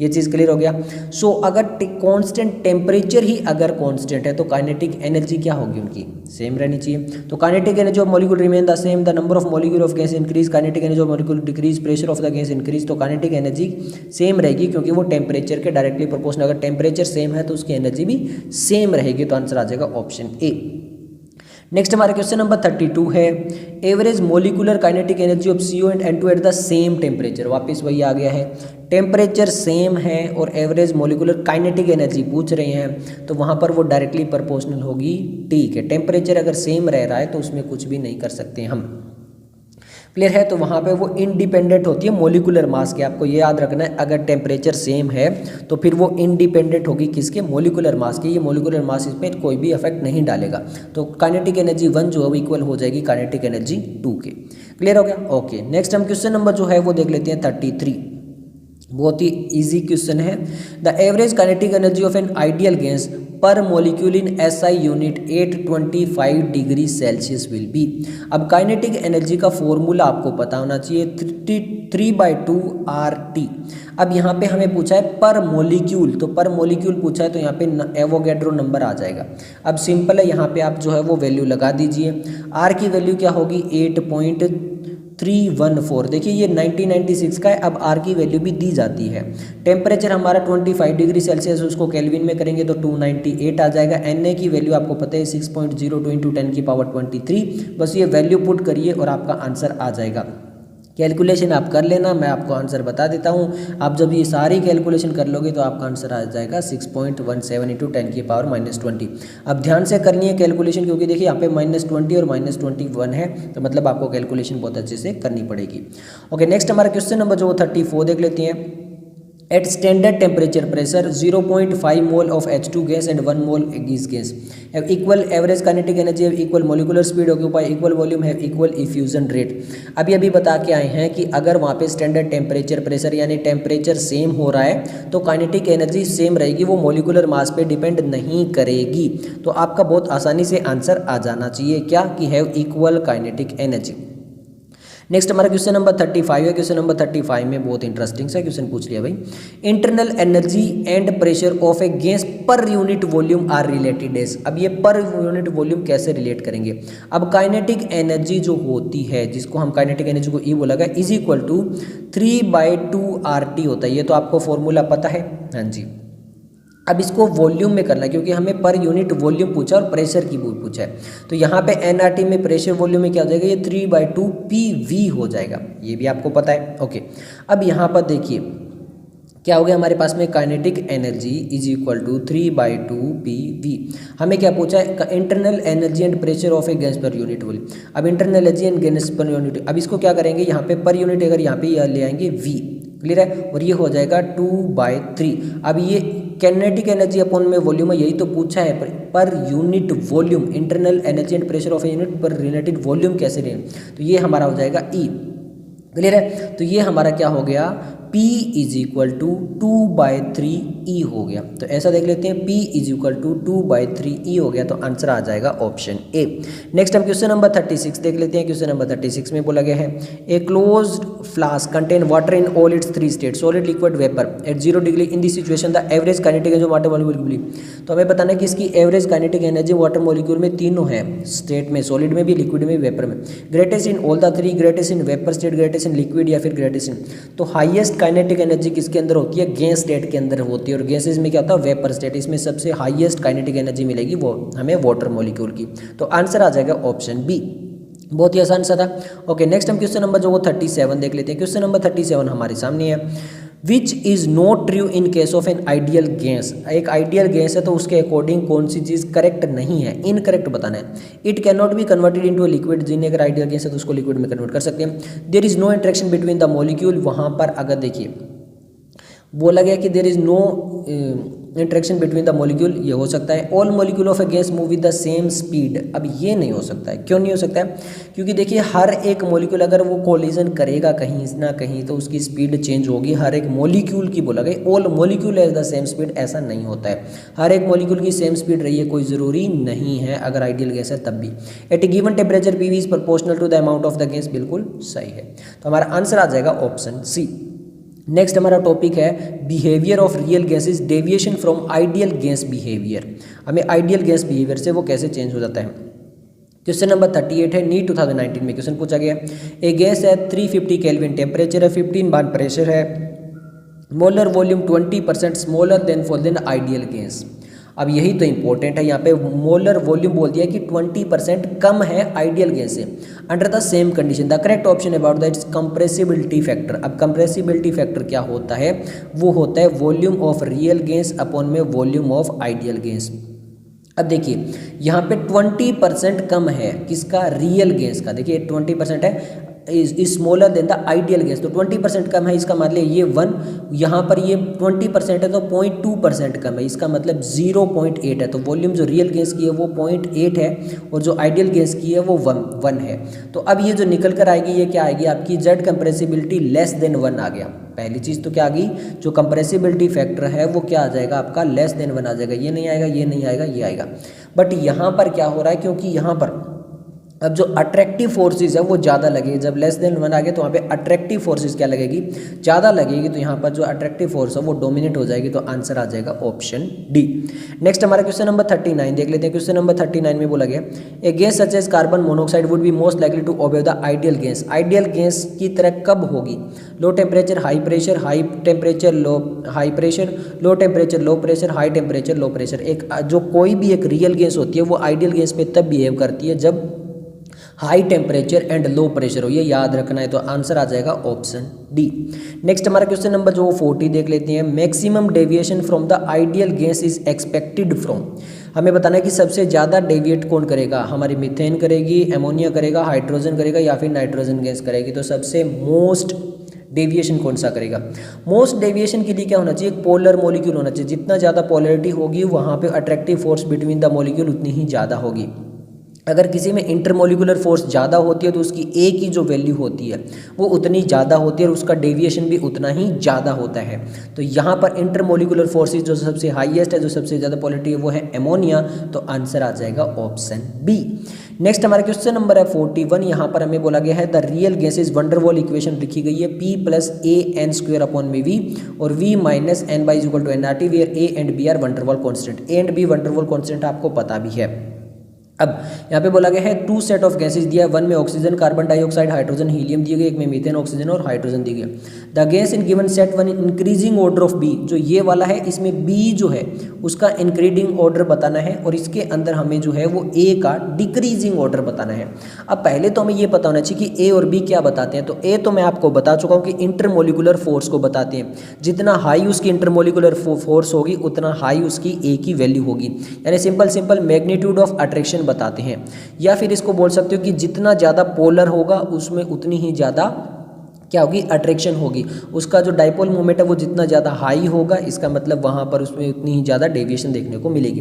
ये चीज़ क्लियर हो गया। सो अगर कांस्टेंट टेम्परेचर ही अगर कांस्टेंट है तो काइनेटिक एनर्जी क्या होगी उनकी, सेम रहनी चाहिए। तो kinetic energy of molecule remain the same, the number of molecule of gas increase, kinetic energy of molecule decrease, pressure of the gas increase. तो काइनेटिक एनर्जी सेम रहेगी क्योंकि वो टेम्परेचर के डायरेक्टली प्रोपोर्शनल, अगर temperature same है तो उसकी energy भी सेम रहेगी। तो आंसर आ जाएगा ऑप्शन ए। नेक्स्ट हमारा क्वेश्चन नंबर 32 है, average molecular kinetic energy of CO and N2 at the same temperature. वापस वही आ गया है, टेम्परेचर सेम है और एवरेज मोलिकुलर काइनेटिक एनर्जी पूछ रहे हैं तो वहाँ पर वो डायरेक्टली प्रोपोर्शनल होगी। ठीक है, टेम्परेचर अगर सेम रह रहा है तो उसमें कुछ भी नहीं कर सकते हम। क्लियर है। तो वहाँ पे वो इंडिपेंडेंट होती है मोलिकुलर मास के, आपको ये याद रखना है। अगर टेम्परेचर सेम है तो फिर वो इंडिपेंडेंट होगी किसके, मोलिकुलर मास के। ये मोलिकुलर मास इसमें कोई भी इफेक्ट नहीं डालेगा। तो काइनेटिक एनर्जी 1 जो है वो इक्वल हो जाएगी काइनेटिक एनर्जी 2 के। क्लियर हो गया। ओके, नेक्स्ट हम क्वेश्चन नंबर जो है वो देख लेते हैं 33। बहुत ही इजी क्वेश्चन है। The average kinetic energy of an ideal gas per molecule in SI unit 825 degree Celsius will be. अब काइनेटिक एनर्जी का फॉर्मूला आपको पता होना चाहिए, 3/2 RT। अब यहाँ पे हमें पूछा है पर मॉलिक्यूल, तो पर मॉलिक्यूल पूछा है तो यहाँ पे एवोगैड्रो नंबर आ जाएगा। अब सिंपल है, यहाँ पे आप जो है वो वैल्यू लगा दीजिए। R की वैल्यू क्या होगी, 8.314। देखिए ये 1996 का है। अब R की वैल्यू भी दी जाती है। टेम्परेचर हमारा 25 डिग्री सेल्सियस, उसको केल्विन में करेंगे तो 298 आ जाएगा। Na की वैल्यू आपको पता है 6.02 × 10⁻23। बस ये वैल्यू पुट करिए और आपका आंसर आ जाएगा। कैलकुलेशन आप कर लेना, मैं आपको आंसर बता देता हूँ। आप जब ये सारी कैलकुलेशन कर लोगे तो आपका आंसर आ जाएगा 6.17 × 10⁻20। अब ध्यान से करनी है कैलकुलेशन, क्योंकि देखिए यहाँ पे -20 और -21 है, तो मतलब आपको कैलकुलेशन बहुत अच्छे से करनी पड़ेगी। ओके, नेक्स्ट हमारा क्वेश्चन नंबर जो 34 देख लेते हैं। At standard temperature pressure 0.5 mole of H2 gas and 1 mole is gas equal average kinetic energy है equal molecular speed occupy equal volume है इक्वल इफ्यूजन रेट। अभी बता के आए हैं कि अगर वहाँ पे स्टैंडर्ड टेम्परेचर प्रेशर यानी टेम्परेचर सेम हो रहा है तो काइनेटिक एनर्जी सेम रहेगी, वो मोलिकुलर मास पे डिपेंड नहीं करेगी। तो आपका बहुत आसानी से आंसर आ जाना चाहिए क्या, कि have equal kinetic energy. Next हमारा क्वेश्चन नंबर 35 है। क्वेश्चन नंबर 35 में बहुत इंटरेस्टिंग सा क्वेश्चन पूछ लिया भाई। Internal energy and pressure of a gas per unit volume are related as. अब ये पर यूनिट वॉल्यूम कैसे रिलेट करेंगे। अब काइनेटिक एनर्जी जो होती है, जिसको हम काइनेटिक एनर्जी को ई बोला गया, इज इक्वल टू 3/2 RT होता है। ये तो आपको फॉर्मूला पता है, हाँ जी। अब इसको वॉल्यूम में करना है क्योंकि हमें पर यूनिट वॉल्यूम पूछा और प्रेशर की पूछा है। तो यहाँ पे nRT में प्रेशर वॉल्यूम में क्या हो जाएगा, ये 3/2 PV हो जाएगा, ये भी आपको पता है। ओके, अब यहाँ पर देखिए क्या हो गया हमारे पास में, kinetic energy is equal to 3/2 PV। हमें क्या पूछा है, internal energy and pressure of a gas per unit volume. अब internal energy and gas per unit, अब इसको क्या करेंगे, यहाँ पे पर यूनिट अगर यहाँ पे ले आएंगे V, क्लियर है, और ये हो जाएगा 2/3। अब ये काइनेटिक एनर्जी अपॉन में वॉल्यूम है, यही तो पूछा है, पर unit volume internal energy and pressure of a unit पर रिलेटेड वॉल्यूम कैसे लें, तो ये हमारा हो जाएगा E, क्लियर है। तो ये हमारा क्या हो गया, P is equal to 2/3E हो गया। तो ऐसा देख लेते हैं, P is equal to 2/3E हो गया, तो आंसर आ जाएगा ऑप्शन ए। नेक्स्ट हम क्वेश्चन नंबर 36 देख लेते हैं। क्वेश्चन नंबर 36 में बोला गया है, a closed flask contain water in all it's 3 state solid liquid vapour eight 0 degree in this situation the average kinetic energy water molecule. तो हमें बताना है कि इसकी average kinetic energy water molecule में तीनों है स्टेट में, सॉलिड में भी, लिक्विड में, वेपर में। Greatest in all the 3, greatest in vapour state, greatest in liquid या फिर ग्रेटेस्ट इन। तो हाईएस्ट काइनेटिक एनर्जी किसके अंदर होती है, गैस स्टेट के अंदर होती है, और गैसेस में क्या होता है, वेपर स्टेट। इसमें सबसे हाईएस्ट काइनेटिक एनर्जी मिलेगी वो हमें वाटर मॉलिक्यूल की। तो आंसर आ जाएगा ऑप्शन बी, बहुत ही आसान सा था। ओके, नेक्स्ट हम क्वेश्चन नंबर जो वो 37 देख लेते हैं। क्वेश्चन नंबर 37 हमारे सामने है, which is not true in case of an ideal gas. एक आइडियल गैस है तो उसके अकॉर्डिंग कौन सी चीज़ करेक्ट नहीं है, इनकरेक्ट बताना है। It can not be converted into a liquid, जिन्हें अगर आइडियल गैस है तो उसको लिक्विड में कन्वर्ट कर सकते हैं। There is no interaction between the molecule, वहाँ पर अगर देखिए बोला गया कि there is no interaction between the molecule, ये हो सकता है। All molecule of a gas move with the same speed, अब ये नहीं हो सकता है। क्यों नहीं हो सकता है? क्योंकि देखिए हर एक मॉलिक्यूल अगर वो कोलिजन करेगा कहीं ना कहीं तो उसकी स्पीड चेंज होगी। हर एक मॉलिक्यूल की बोला गया, all molecule has the same speed, ऐसा नहीं होता है। हर एक मॉलिक्यूल की सेम स्पीड रही है कोई ज़रूरी नहीं है, अगर आइडियल गैस है तब भी। At a given temperature P V is proportional to the amount of the gas, बिल्कुल सही है। तो हमारा आंसर आ जाएगा ऑप्शन सी। नेक्स्ट हमारा टॉपिक है behaviour of real gases, deviation from ideal gas behaviour. हमें आइडियल गैस बिहेवियर से वो कैसे चेंज हो जाता है। क्वेश्चन नंबर 38 है, नीट 2019 में क्वेश्चन पूछा गया। ए गैस है 350 केल्विन, टेम्परेचर है 15 बार, प्रेशर है, molar volume 20% smaller than ideal gas. अब यही तो इंपॉर्टेंट है, यहाँ पे मोलर वॉल्यूम बोल दिया कि 20% कम है आइडियल गैस से under the same condition. The correct option about that is compressibility factor. अब कंप्रेसिबिलिटी फैक्टर क्या होता है? वो होता है volume of real gas upon में वॉल्यूम ऑफ आइडियल गैस। अब देखिए यहाँ पे 20% कम है किसका? रियल गैस का। देखिए 20% है is smaller than the ideal gas, तो 20% कम है, इसका मतलब ये 1, यहाँ पर ये 20% है तो 0.2% कम है, इसका मतलब 0.8 है। तो वॉल्यूम जो रियल गैस की है वो 0.8 है और जो आइडियल गैस की है वो 1 है। तो अब ये जो निकल कर आएगी ये क्या आएगी आपकी? जेड कंप्रेसिबिलिटी लेस देन 1 आ गया। पहली चीज़ तो क्या आ गई? जो कंप्रेसिबिलिटी फैक्टर है वो क्या आ जाएगा आपका? लेस देन 1 आ जाएगा। ये नहीं आएगा, ये नहीं आएगा, ये आएगा। बट यहाँ पर क्या हो रहा है? क्योंकि यहाँ पर अब जो अट्रैक्टिव फोर्सेस है वो ज़्यादा लगेगी। जब लेस देन 1 आ गया तो वहाँ पे अट्रैक्टिव फोर्सेस क्या लगेगी? ज़्यादा लगेगी। तो यहाँ पर जो अट्रैक्टिव फोर्स है वो डोमिनेट हो जाएगी। तो आंसर आ जाएगा ऑप्शन डी। नेक्स्ट हमारा क्वेश्चन नंबर 39 देख लेते हैं। क्वेश्चन नंबर 39 में बोला गया a gas such as carbon monoxide would be most likely to obey the ideal gas. Ideal gas की तरह कब होगी? Low temperature high pressure, high temperature low high pressure, low temperature low pressure, high temperature low pressure. एक जो कोई भी एक real gas होती है वो आइडियल गैस पे तब बिहेव करती है जब high temperature and low pressure हो, ये याद रखना है। तो आंसर आ जाएगा ऑप्शन डी। नेक्स्ट हमारा क्वेश्चन नंबर जो 40 देख लेते हैं। Maximum deviation from the ideal gas is expected from. हमें बताना है कि सबसे ज़्यादा डेविएट कौन करेगा? हमारी मीथेन करेगी, एमोनिया करेगा, हाइड्रोजन करेगा या फिर नाइट्रोजन गैस करेगी। तो सबसे मोस्ट डेविएशन कौन सा करेगा? मोस्ट डेविएशन के लिए क्या होना चाहिए? पोलर मॉलिक्यूल होना चाहिए। जितना ज़्यादा पोलरिटी होगी वहाँ पे attractive force between the molecule उतनी ही ज़्यादा होगी। अगर किसी में इंटरमोलिकुलर फोर्स ज़्यादा होती है तो उसकी ए की जो वैल्यू होती है वो उतनी ज़्यादा होती है और उसका डेविएशन भी उतना ही ज़्यादा होता है। तो यहाँ पर इंटरमोलिकुलर फोर्सेस जो सबसे हाईएस्ट है, जो सबसे ज़्यादा पोलरिटी है वो है एमोनिया। तो आंसर आ जाएगा ऑप्शन बी। नेक्स्ट हमारा क्वेश्चन नंबर है 41। यहाँ पर हमें बोला गया है the real gases van der Waals equation लिखी गई है P + AN² अपॉन में V और V - N/(nRT) where A and B are van der Waals constant. A and B van der Waals constant आपको पता भी है। अब यहाँ पे बोला गया है 2 सेट ऑफ गैसेज दिया है। 1 में oxygen, carbon dioxide, hydrogen, helium दिए गए। एक में मीथेन, ऑक्सीजन और हाइड्रोजन दिए गए। The gas in given set 1 increasing order of B. जो ये वाला है इसमें बी जो है उसका इंक्रीजिंग ऑर्डर बताना है और इसके अंदर हमें जो है वो ए का डिक्रीजिंग ऑर्डर बताना है। अब पहले तो हमें ये पता होना चाहिए कि ए और बी क्या बताते हैं। तो ए तो मैं आपको बता चुका हूँ कि इंटरमोलिकुलर फोर्स को बताते हैं। जितना हाई उसकी इंटरमोलिकुलर फोर्स होगी उतना हाई उसकी ए की वैल्यू होगी। यानी सिंपल मैग्नीट्यूड ऑफ अट्रैक्शन बताते हैं। या फिर इसको बोल सकते हो कि जितना ज़्यादा पोलर होगा उसमें उतनी ही ज़्यादा क्या होगी? अट्रैक्शन होगी। उसका जो डाइपोल मोमेंट है वो जितना ज़्यादा हाई होगा इसका मतलब वहाँ पर उसमें उतनी ही ज़्यादा डेविएशन देखने को मिलेगी।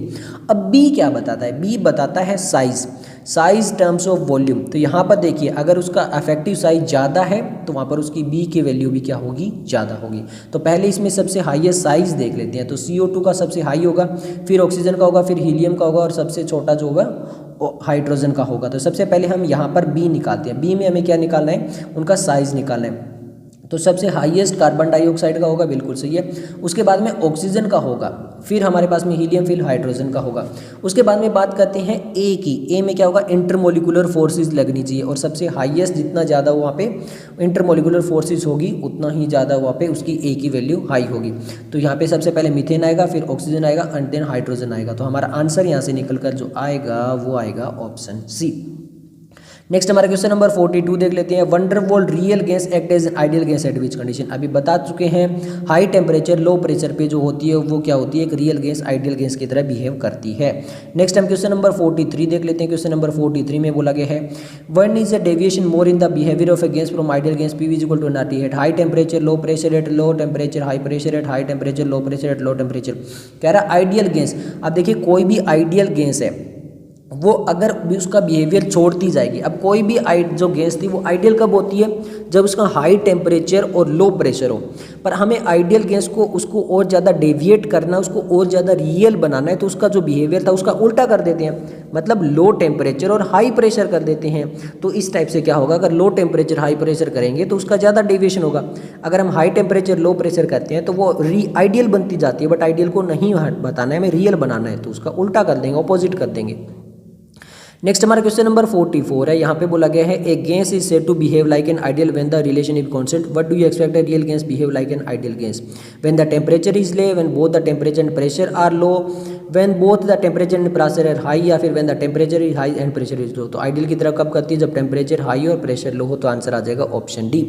अब बी क्या बताता है? बी बताता है साइज टर्म्स ऑफ वॉल्यूम। तो यहाँ पर देखिए अगर उसका अफेक्टिव साइज ज़्यादा है तो वहाँ पर उसकी बी की वैल्यू भी क्या होगी? ज़्यादा होगी। तो पहले इसमें सबसे हाईएस्ट साइज देख लेते हैं। तो CO2 का सबसे हाई होगा, फिर ऑक्सीजन का होगा, फिर हीलियम का होगा और सबसे छोटा जो होगा हाइड्रोजन का होगा। तो सबसे पहले हम यहाँ पर बी निकालते हैं। बी में हमें क्या निकालना है? उनका साइज निकालना है। तो सबसे हाईएस्ट कार्बन डाइऑक्साइड का होगा, बिल्कुल सही है। उसके बाद में ऑक्सीजन का होगा, फिर हमारे पास में हीलियम, फिर हाइड्रोजन का होगा। उसके बाद में बात करते हैं ए की। ए में क्या होगा? इंटरमोलिकुलर फोर्सेस लगनी चाहिए और सबसे हाईएस्ट जितना ज़्यादा वहाँ पे इंटरमोलिकुलर फोर्सेस होगी उतना ही ज़्यादा वहाँ पे उसकी ए की वैल्यू हाई होगी। तो यहाँ पे सबसे पहले मीथेन आएगा, फिर ऑक्सीजन आएगा एंड देन हाइड्रोजन आएगा। तो हमारा आंसर यहाँ से निकल कर जो आएगा वो आएगा ऑप्शन सी। नेक्स्ट हमारा क्वेश्चन नंबर 42 देख लेते हैं। Van der Waals real gas act as ideal gas at which condition. अभी बता चुके हैं हाई टेम्परेचर लो प्रेशर पे जो होती है वो क्या होती है, एक रियल गैस आइडियल गैस की तरह बिहेव करती है। नेक्स्ट हम क्वेश्चन नंबर 43 देख लेते हैं। क्वेश्चन नंबर 43 में बोला गया है one is a deviation more in the behaviour of a gas from ideal gas P is equal to NRT at high temperature low pressure at low temperature high pressure at high temperature low pressure at low temperature. कह रहा ideal gas. अब देखिए कोई भी ideal gas है वो अगर भी उसका बिहेवियर छोड़ती जाएगी। अब कोई भी जो गैस थी वो आइडियल कब होती है, जब उसका हाई टेम्परेचर और लो प्रेशर हो। पर हमें आइडियल गैस को उसको और ज़्यादा डेविएट करना, उसको और ज़्यादा रियल बनाना है, तो उसका जो बिहेवियर था उसका उल्टा कर देते हैं, मतलब लो टेम्परेचर और हाई प्रेशर कर देते हैं। तो इस टाइप से क्या होगा, अगर लो टेम्परेचर हाई प्रेशर करेंगे तो उसका ज़्यादा डेविएशन होगा। अगर हम हाई टेम्परेचर लो प्रेशर करते हैं तो वो आइडियल बनती जाती है, बट आइडियल को नहीं बताना है, हमें रियल बनाना है, तो उसका उल्टा कर देंगे, ऑपोजिट कर देंगे। नेक्स्ट हमारा क्वेश्चन नंबर 44 है। यहाँ पे बोला गया है a gas is said to behave like an ideal when the relation is constant. What do you expect a real gas behave like an ideal gas? When the temperature is low, when both the temperature and pressure are low, when both the temperature and pressure are high, या फिर when the temperature is high and pressure is low. तो ideal की तरह कब करती है, जब temperature high और प्रेशर लो हो। तो आंसर आ जाएगा ऑप्शन डी।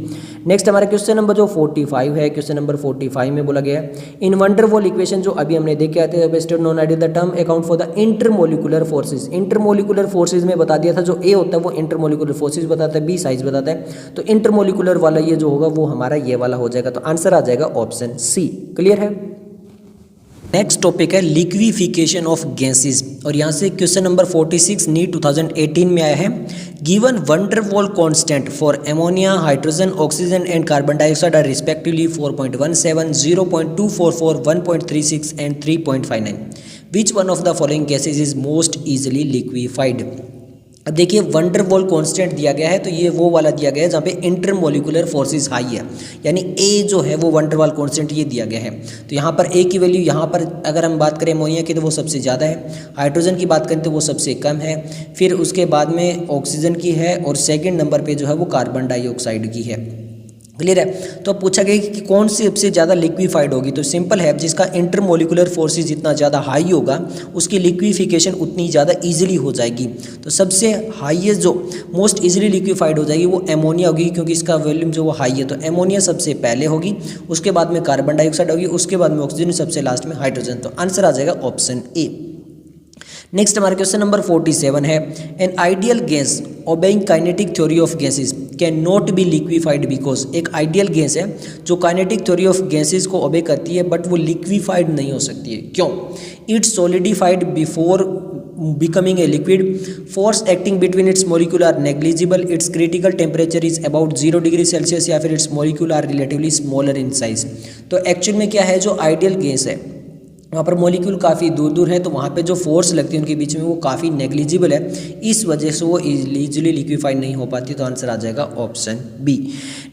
नेक्स्ट हमारा क्वेश्चन नंबर जो 45 है, क्वेश्चन नंबर 45 में बोला गया है इन वंडरवॉल इक्वेशन जो अभी हमने देखे आते हैं best non ideal the term account for the intermolecular forces. Intermolecular forces में बता दिया था, जो ए होता है वो इंटरमोलिकुलर फोर्सेज बताता है, बी साइज बताता है, तो इंटरमोलिकुलर वाला ये जो होगा वो हमारा ये वाला हो जाएगा। तो आंसर आ जाएगा ऑप्शन सी। क्लियर है। नेक्स्ट टॉपिक है लिक्विफिकेशन ऑफ गैसेस, और यहाँ से क्वेश्चन नंबर 46 नीट 2018 में आया है। Given van der Waals constant for ammonia, hydrogen, oxygen and carbon dioxide are respectively 4.17, 0.244, 1.36 and 3.59। Which one of the following gases is most easily liquefied. अब देखिए van der Waals constant दिया गया है, तो ये वो वाला दिया गया है जहाँ पे इंटरमोलिकुलर फोर्सेस हाई है, यानी ए जो है वो वंडरवॉल कांस्टेंट ये दिया गया है। तो यहाँ पर ए की वैल्यू, यहाँ पर अगर हम बात करें अमोनिया की तो वो सबसे ज़्यादा है, हाइड्रोजन की बात करें तो वो सबसे कम है, फिर उसके बाद में ऑक्सीजन की है, और सेकेंड नंबर पर जो है वो कार्बन डाइऑक्साइड की है। क्लियर है। तो पूछा गया कि कौन सी सबसे ज़्यादा लिक्विफाइड होगी, तो सिंपल है, जिसका इंटरमोलिकुलर फोर्सेस जितना ज़्यादा हाई होगा उसकी लिक्विफिकेशन उतनी ज़्यादा इजीली हो जाएगी। तो सबसे हाईएस्ट जो मोस्ट इजीली लिक्विफाइड हो जाएगी वो एमोनिया होगी, क्योंकि इसका वॉल्यूम जो वो हाई है। तो एमोनिया सबसे पहले होगी, उसके बाद में कार्बन डाइऑक्साइड होगी, उसके बाद में ऑक्सीजन, सबसे लास्ट में हाइड्रोजन। तो आंसर आ जाएगा ऑप्शन ए। नेक्स्ट हमारा क्वेश्चन नंबर 47 है N ideal gas obeying kinetic theory of gases can not be liquefied because. एक आइडियल गैस है जो काइनेटिक थ्योरी ऑफ गैसेस को ओबे करती है, बट वो लिक्विफाइड नहीं हो सकती है। क्यों? It's solidified before becoming a liquid, force acting between its molecule are negligible, its critical temperature is about 0 degree Celsius, या फिर its molecule are relatively smaller in size। तो एक्चुअल में क्या है, जो आइडियल गैस है वहाँ पर मॉलिक्यूल काफ़ी दूर दूर है, तो वहाँ पे जो फोर्स लगती है उनके बीच में वो काफ़ी नेग्लिजिबल है, इस वजह से वो इजीली लिक्विफाइड नहीं हो पाती। तो आंसर आ जाएगा ऑप्शन बी।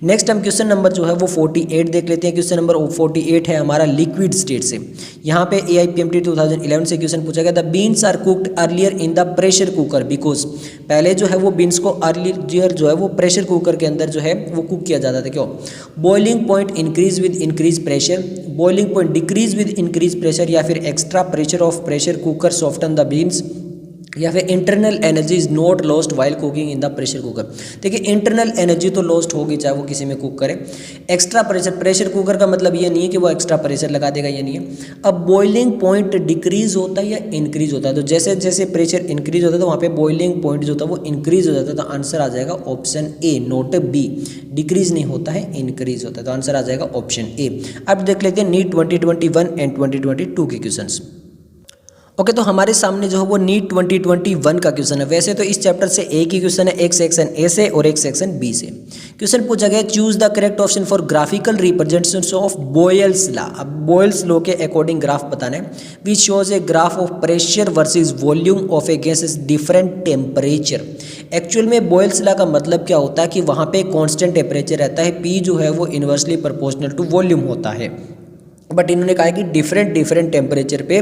नेक्स्ट हम क्वेश्चन नंबर जो है वो 48 देख लेते हैं। क्वेश्चन नंबर 48 है हमारा लिक्विड स्टेट से। यहाँ पे AIPMT 2011 से क्वेश्चन पूछा गया था beans are cooked earlier in the pressure cooker because. पहले जो है वो बीन्स को अर्लियर जो है वो प्रेशर कुकर के अंदर जो है वो कुक किया जाता था। क्यों? Boiling point increase with increase pressure, boiling point decrease with increase pressure, या फिर extra pressure of pressure cooker soften the beans, या फिर internal energy is not lost while cooking in the pressure cooker. देखिए internal energy तो lost होगी चाहे वो किसी में कुक करे। एक्स्ट्रा प्रेशर कुकर का मतलब ये नहीं है कि वो एक्स्ट्रा प्रेशर लगा देगा, ये नहीं है। अब बॉइलिंग पॉइंट डिक्रीज होता है या इंक्रीज होता है, तो जैसे जैसे प्रेशर इंक्रीज होता है तो वहाँ पे बॉइलिंग पॉइंट जो होता है वो इंक्रीज हो जाता है। तो आंसर आ जाएगा option A, not B. Decrease नहीं होता है, इंक्रीज होता है। तो आंसर आ जाएगा ऑप्शन ए। अब देख लेते हैं नीट 2021 एंड 2022 के क्वेश्चंस। ओके, तो हमारे सामने जो है वो नीट 2021 का क्वेश्चन है। वैसे तो इस चैप्टर से एक ही क्वेश्चन है, एक सेक्शन ए से और एक सेक्शन बी से। क्वेश्चन पूछा गया choose the correct option for graphical representation of Boyle's law. अब बॉयल्स लॉ के अकॉर्डिंग ग्राफ बताना है which shows a graph of pressure versus volume of a gas is different temperature. Actual में Boyle's law का मतलब क्या होता है कि वहाँ पे कॉन्स्टेंट टेम्परेचर रहता है, पी जो है वो इनवर्सली प्रोपोर्शनल टू वॉल्यूम होता है। बट इन्होंने कहा है कि डिफरेंट डिफरेंट टेम्परेचर पे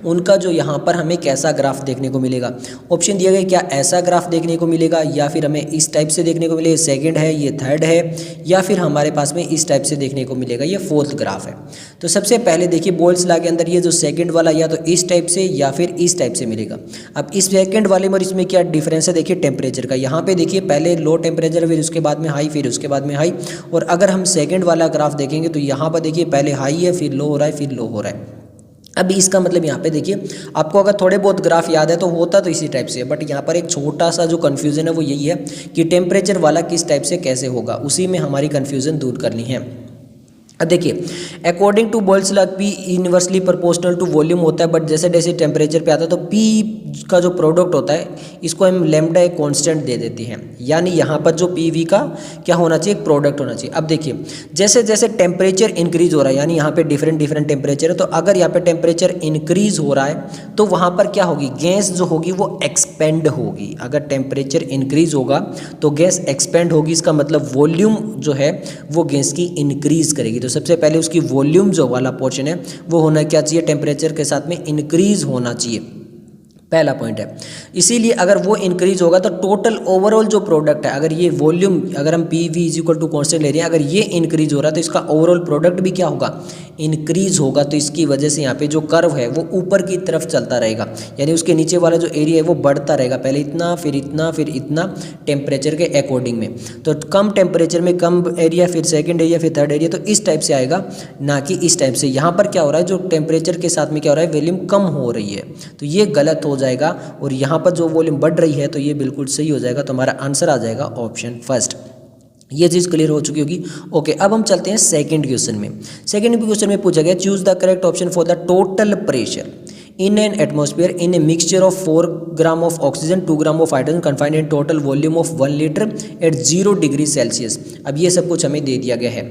उनका जो यहाँ पर हमें कैसा ग्राफ देखने को मिलेगा। ऑप्शन दिया गया क्या ऐसा ग्राफ देखने को मिलेगा, या फिर हमें इस टाइप से देखने को मिलेगा, सेकंड है, ये थर्ड है, या फिर हमारे पास में इस टाइप से देखने को मिलेगा, ये फोर्थ ग्राफ है। तो सबसे पहले देखिए बोल्स लॉ के अंदर ये जो सेकंड वाला या तो इस टाइप से या फिर इस टाइप से मिलेगा। अब इस सेकंड वाले में और इसमें क्या डिफरेंस है देखिए टेम्परेचर का। यहाँ पे देखिए पहले लो टेम्परेचर, फिर उसके बाद में हाई, फिर उसके बाद में हाई। और अगर हम सेकंड वाला ग्राफ देखेंगे तो यहाँ पर देखिए पहले हाई है, फिर लो हो रहा है, फिर लो हो रहा है। अब इसका मतलब यहाँ पे देखिए आपको अगर थोड़े बहुत ग्राफ याद है तो होता तो इसी टाइप से है, बट यहाँ पर एक छोटा सा जो कन्फ्यूज़न है वो यही है कि टेम्परेचर वाला किस टाइप से कैसे होगा, उसी में हमारी कन्फ्यूज़न दूर करनी है। अब देखिए according to Boyle's law P inversely proportional to volume होता है, बट जैसे जैसे टेम्परेचर पे आता है तो पी का जो प्रोडक्ट होता है इसको हम लैम्डा एक कांस्टेंट दे देते हैं, यानी यहाँ पर जो पी वी का क्या होना चाहिए, एक प्रोडक्ट होना चाहिए। अब देखिए जैसे जैसे टेम्परेचर इंक्रीज हो रहा है, यानी यहाँ पे डिफरेंट डिफरेंट टेम्परेचर है, तो अगर यहाँ पे टेम्परेचर इंक्रीज हो रहा है तो वहाँ पर क्या होगी, गैस जो होगी वो एक्सपेंड होगी। अगर टेम्परेचर इंक्रीज होगा तो गैस एक्सपेंड होगी, इसका मतलब वॉल्यूम जो है वो गैस की इंक्रीज करेगी। तो सबसे पहले उसकी वॉल्यूम जो वाला पोर्शन है वो होना क्या चाहिए, टेम्परेचर के साथ में इंक्रीज होना चाहिए, पहला पॉइंट है। इसीलिए अगर वो इंक्रीज होगा तो टोटल ओवरऑल जो प्रोडक्ट है, अगर ये वॉल्यूम अगर हम P V is equal to constant ले रहे हैं, अगर ये इंक्रीज हो रहा है तो इसका ओवरऑल प्रोडक्ट भी क्या होगा, इंक्रीज होगा। तो इसकी वजह से यहाँ पे जो कर्व है वो ऊपर की तरफ चलता रहेगा, यानी उसके नीचे वाला जो एरिया है वो बढ़ता रहेगा, पहले इतना फिर इतना फिर इतना टेम्परेचर के अकॉर्डिंग में। तो कम टेम्परेचर में कम एरिया, फिर सेकेंड एरिया, फिर थर्ड एरिया, तो इस टाइप से आएगा, ना कि इस टाइप से। यहाँ पर क्या हो रहा है, जो टेम्परेचर के साथ में क्या हो रहा है, वॉल्यूम कम हो रही है, तो ये गलत हो जाएगा। और यहाँ पर जो वॉल्यूम बढ़ रही है तो ये बिल्कुल सही हो जाएगा। तो हमारा आंसर आ जाएगा ऑप्शन फर्स्ट। ये चीज़ क्लियर हो चुकी होगी। ओके, अब हम चलते हैं सेकंड क्वेश्चन में। सेकंड क्वेश्चन में पूछा गया choose the correct option for the total pressure in an atmosphere in a mixture of 4 gram of oxygen 2 gram of hydrogen confined in total volume of 1 liter at 0 degree Celsius. अब ये सब कुछ हमें दे दिया गया है,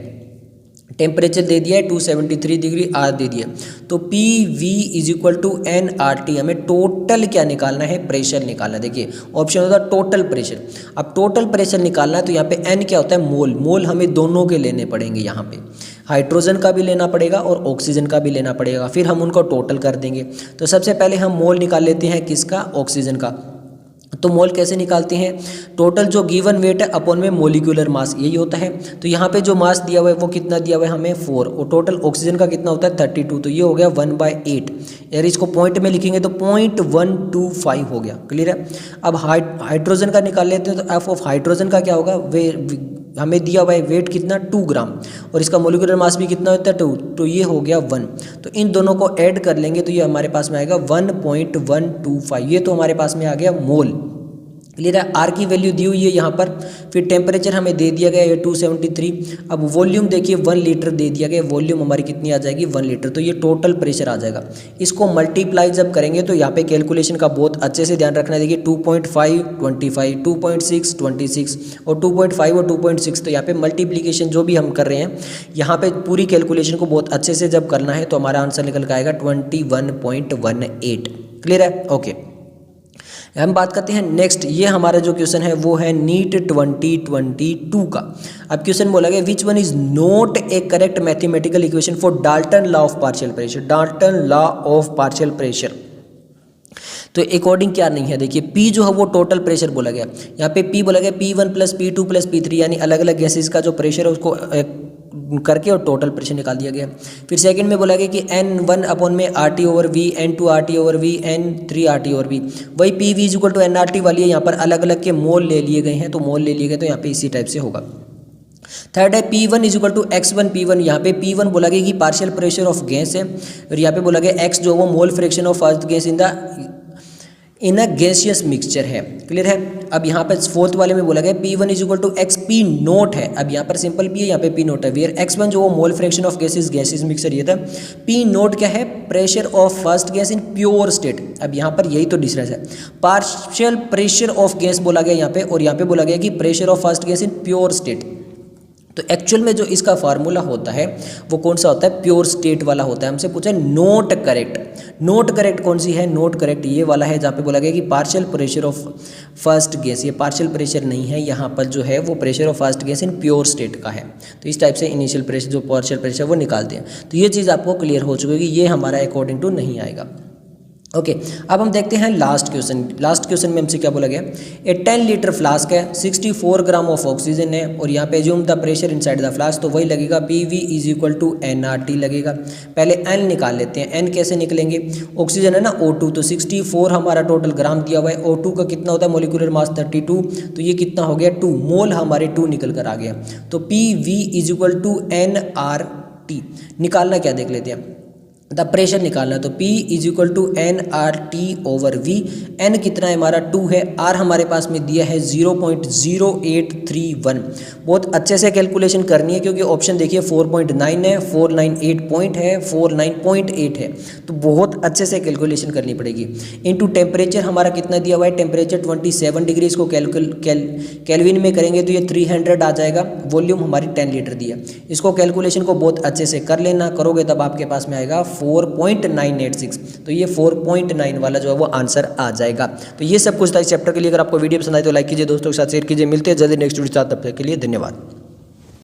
टेम्परेचर दे दिया है 273 डिग्री, आर दे दिया, तो P V is equal to N R T. हमें टोटल क्या निकालना है, प्रेशर निकालना है। देखिए ऑप्शन होता है टोटल प्रेशर। अब टोटल प्रेशर निकालना है तो यहाँ पे एन क्या होता है, मोल। मोल हमें दोनों के लेने पड़ेंगे, यहाँ पे हाइड्रोजन का भी लेना पड़ेगा और ऑक्सीजन का भी लेना पड़ेगा, फिर हम उनको टोटल कर देंगे। तो सबसे पहले हम मोल निकाल लेते हैं, किसका, ऑक्सीजन का। तो मोल कैसे निकालते हैं, टोटल जो गिवन वेट है अपॉन में मोलिकुलर मास, यही होता है। तो यहाँ पे जो मास दिया हुआ है वो कितना दिया हुआ है हमें 4, और टोटल ऑक्सीजन का कितना होता है 32, तो ये हो गया 1/8। यार इसको पॉइंट में लिखेंगे तो 0.125 हो गया, क्लियर है। अब हाइड्रोजन का निकाल लेते हैं, तो एफ ऑफ हाइड्रोजन का क्या होगा, हमें दिया हुआ है वेट कितना 2 ग्राम, और इसका मोलिकुलर मास भी कितना होता है 2, तो ये हो गया 1। तो इन दोनों को ऐड कर लेंगे तो ये हमारे पास में आएगा 1.125, ये तो हमारे पास में आ गया मोल, क्लियर है। आर की वैल्यू दी हुई है यहाँ पर, फिर टेम्परेचर हमें दे दिया गया है 273। अब वॉल्यूम देखिए 1 लीटर दे दिया गया, वॉल्यूम हमारी कितनी आ जाएगी 1 लीटर, तो ये टोटल प्रेशर आ जाएगा। इसको मल्टीप्लाई जब करेंगे तो यहाँ पे कैलकुलेशन का बहुत अच्छे से ध्यान रखना है। देखिए 2.5 25, 2.6 26, और 2.5 और 2.6, तो यहाँ पे मल्टीप्लीकेशन जो भी हम कर रहे हैं यहाँ पे पूरी कैलकुलेशन को बहुत अच्छे से जब करना है तो हमारा आंसर निकल के आएगा 21.18, क्लियर है। ओके, हम बात करते हैं नेक्स्ट। ये हमारा जो क्वेश्चन है वो है नीट 2022 का। अब क्वेश्चन बोला गया which one is not A correct mathematical equation for Dalton law of partial pressure. Dalton law of partial pressure तो अकॉर्डिंग क्या नहीं है, देखिए P जो है वो टोटल प्रेशर बोला गया, यहाँ पे P बोला गया P1 plus P2 plus P3, यानी अलग अलग गैसेस का जो प्रेशर है उसको करके और टोटल प्रेशर निकाल दिया गया। फिर सेकंड में बोला गया कि N1 अपॉन में RT over V, N2 RT over V, N3 RT over V, वही PV is equal to NRT वाली है, यहाँ पर अलग अलग के मोल ले लिए गए हैं, तो मोल ले लिए गए तो यहाँ पे इसी टाइप से होगा। थर्ड है P1 is equal to X1 P1, यहाँ पे P1 बोला गया कि पार्शियल प्रेशर ऑफ गैस है, और यहाँ पे बोला गया X जो वो mole fraction of first gas in a gaseous mixture है, क्लियर है। अब यहाँ पर फोर्थ वाले में बोला गया P1 is equal to X P naught है, अब यहाँ पर सिंपल P है, यहाँ पे P नोट है, वेयर X1 जो वो mole fraction of gases mixture ये था। P नोट क्या है, pressure of first gas in pure state. अब यहाँ पर यही तो डिफरेंस है, पार्शियल प्रेशर ऑफ गैस बोला गया यहाँ पे, और यहाँ पे बोला गया कि pressure of first gas in pure state. तो एक्चुअल में जो इसका फार्मूला होता है वो कौन सा होता है, प्योर स्टेट वाला होता है। हमसे पूछा नोट करेक्ट, नोट करेक्ट कौन सी है, नोट करेक्ट ये वाला है जहाँ पे बोला गया कि partial pressure of first gas, ये पार्शियल प्रेशर नहीं है, यहाँ पर जो है वो pressure of first gas in pure state का है। तो इस टाइप से इनिशियल प्रेशर जो पार्शियल प्रेशर वो निकालते हैं। तो ये चीज़ आपको क्लियर हो चुकी है कि ये हमारा अकॉर्डिंग टू नहीं आएगा। ओके अब हम देखते हैं लास्ट क्वेश्चन। लास्ट क्वेश्चन में हमसे क्या बोला गया, ए 10 लीटर फ्लास्क है, 64 ग्राम ऑफ ऑक्सीजन है और यहाँ पे assume the pressure inside the flask, तो वही लगेगा PV is equal to nRT लगेगा। पहले N निकाल लेते हैं, N कैसे निकलेंगे, ऑक्सीजन है ना O2, तो 64 हमारा टोटल ग्राम दिया हुआ है, O2 का कितना होता है मोलिकुलर मास 32, तो ये कितना हो गया 2 मोल, हमारे 2 निकल कर आ गया। तो PV is equal to nRT निकालना क्या देख लेते हैं, द प्रेशर निकालना, तो P is equal to nRT over V। N कितना है हमारा 2 है, R हमारे पास में दिया है 0.0831। बहुत अच्छे से कैलकुलेशन करनी है क्योंकि ऑप्शन देखिए 4.9 है, 498 पॉइंट है, 49.8 है, तो बहुत अच्छे से कैलकुलेशन करनी पड़ेगी। इनटू टेम्परेचर हमारा कितना दिया हुआ है, टेम्परेचर 27 डिग्री, इसको कैलविन में करेंगे तो ये 300 आ जाएगा। वॉल्यूम हमारी 10 लीटर दिया, इसको कैलकुलेशन को बहुत अच्छे से कर लेना, करोगे तब आपके पास में आएगा 4.986। तो ये 4.9 वाला जो है वो आंसर आ जाएगा। तो ये सब कुछ था इस चैप्टर के लिए। अगर आपको वीडियो पसंद आए तो लाइक कीजिए, दोस्तों के साथ शेयर कीजिए। मिलते हैं जल्दी नेक्स्ट वीडियो के साथ, तब तक के लिए धन्यवाद।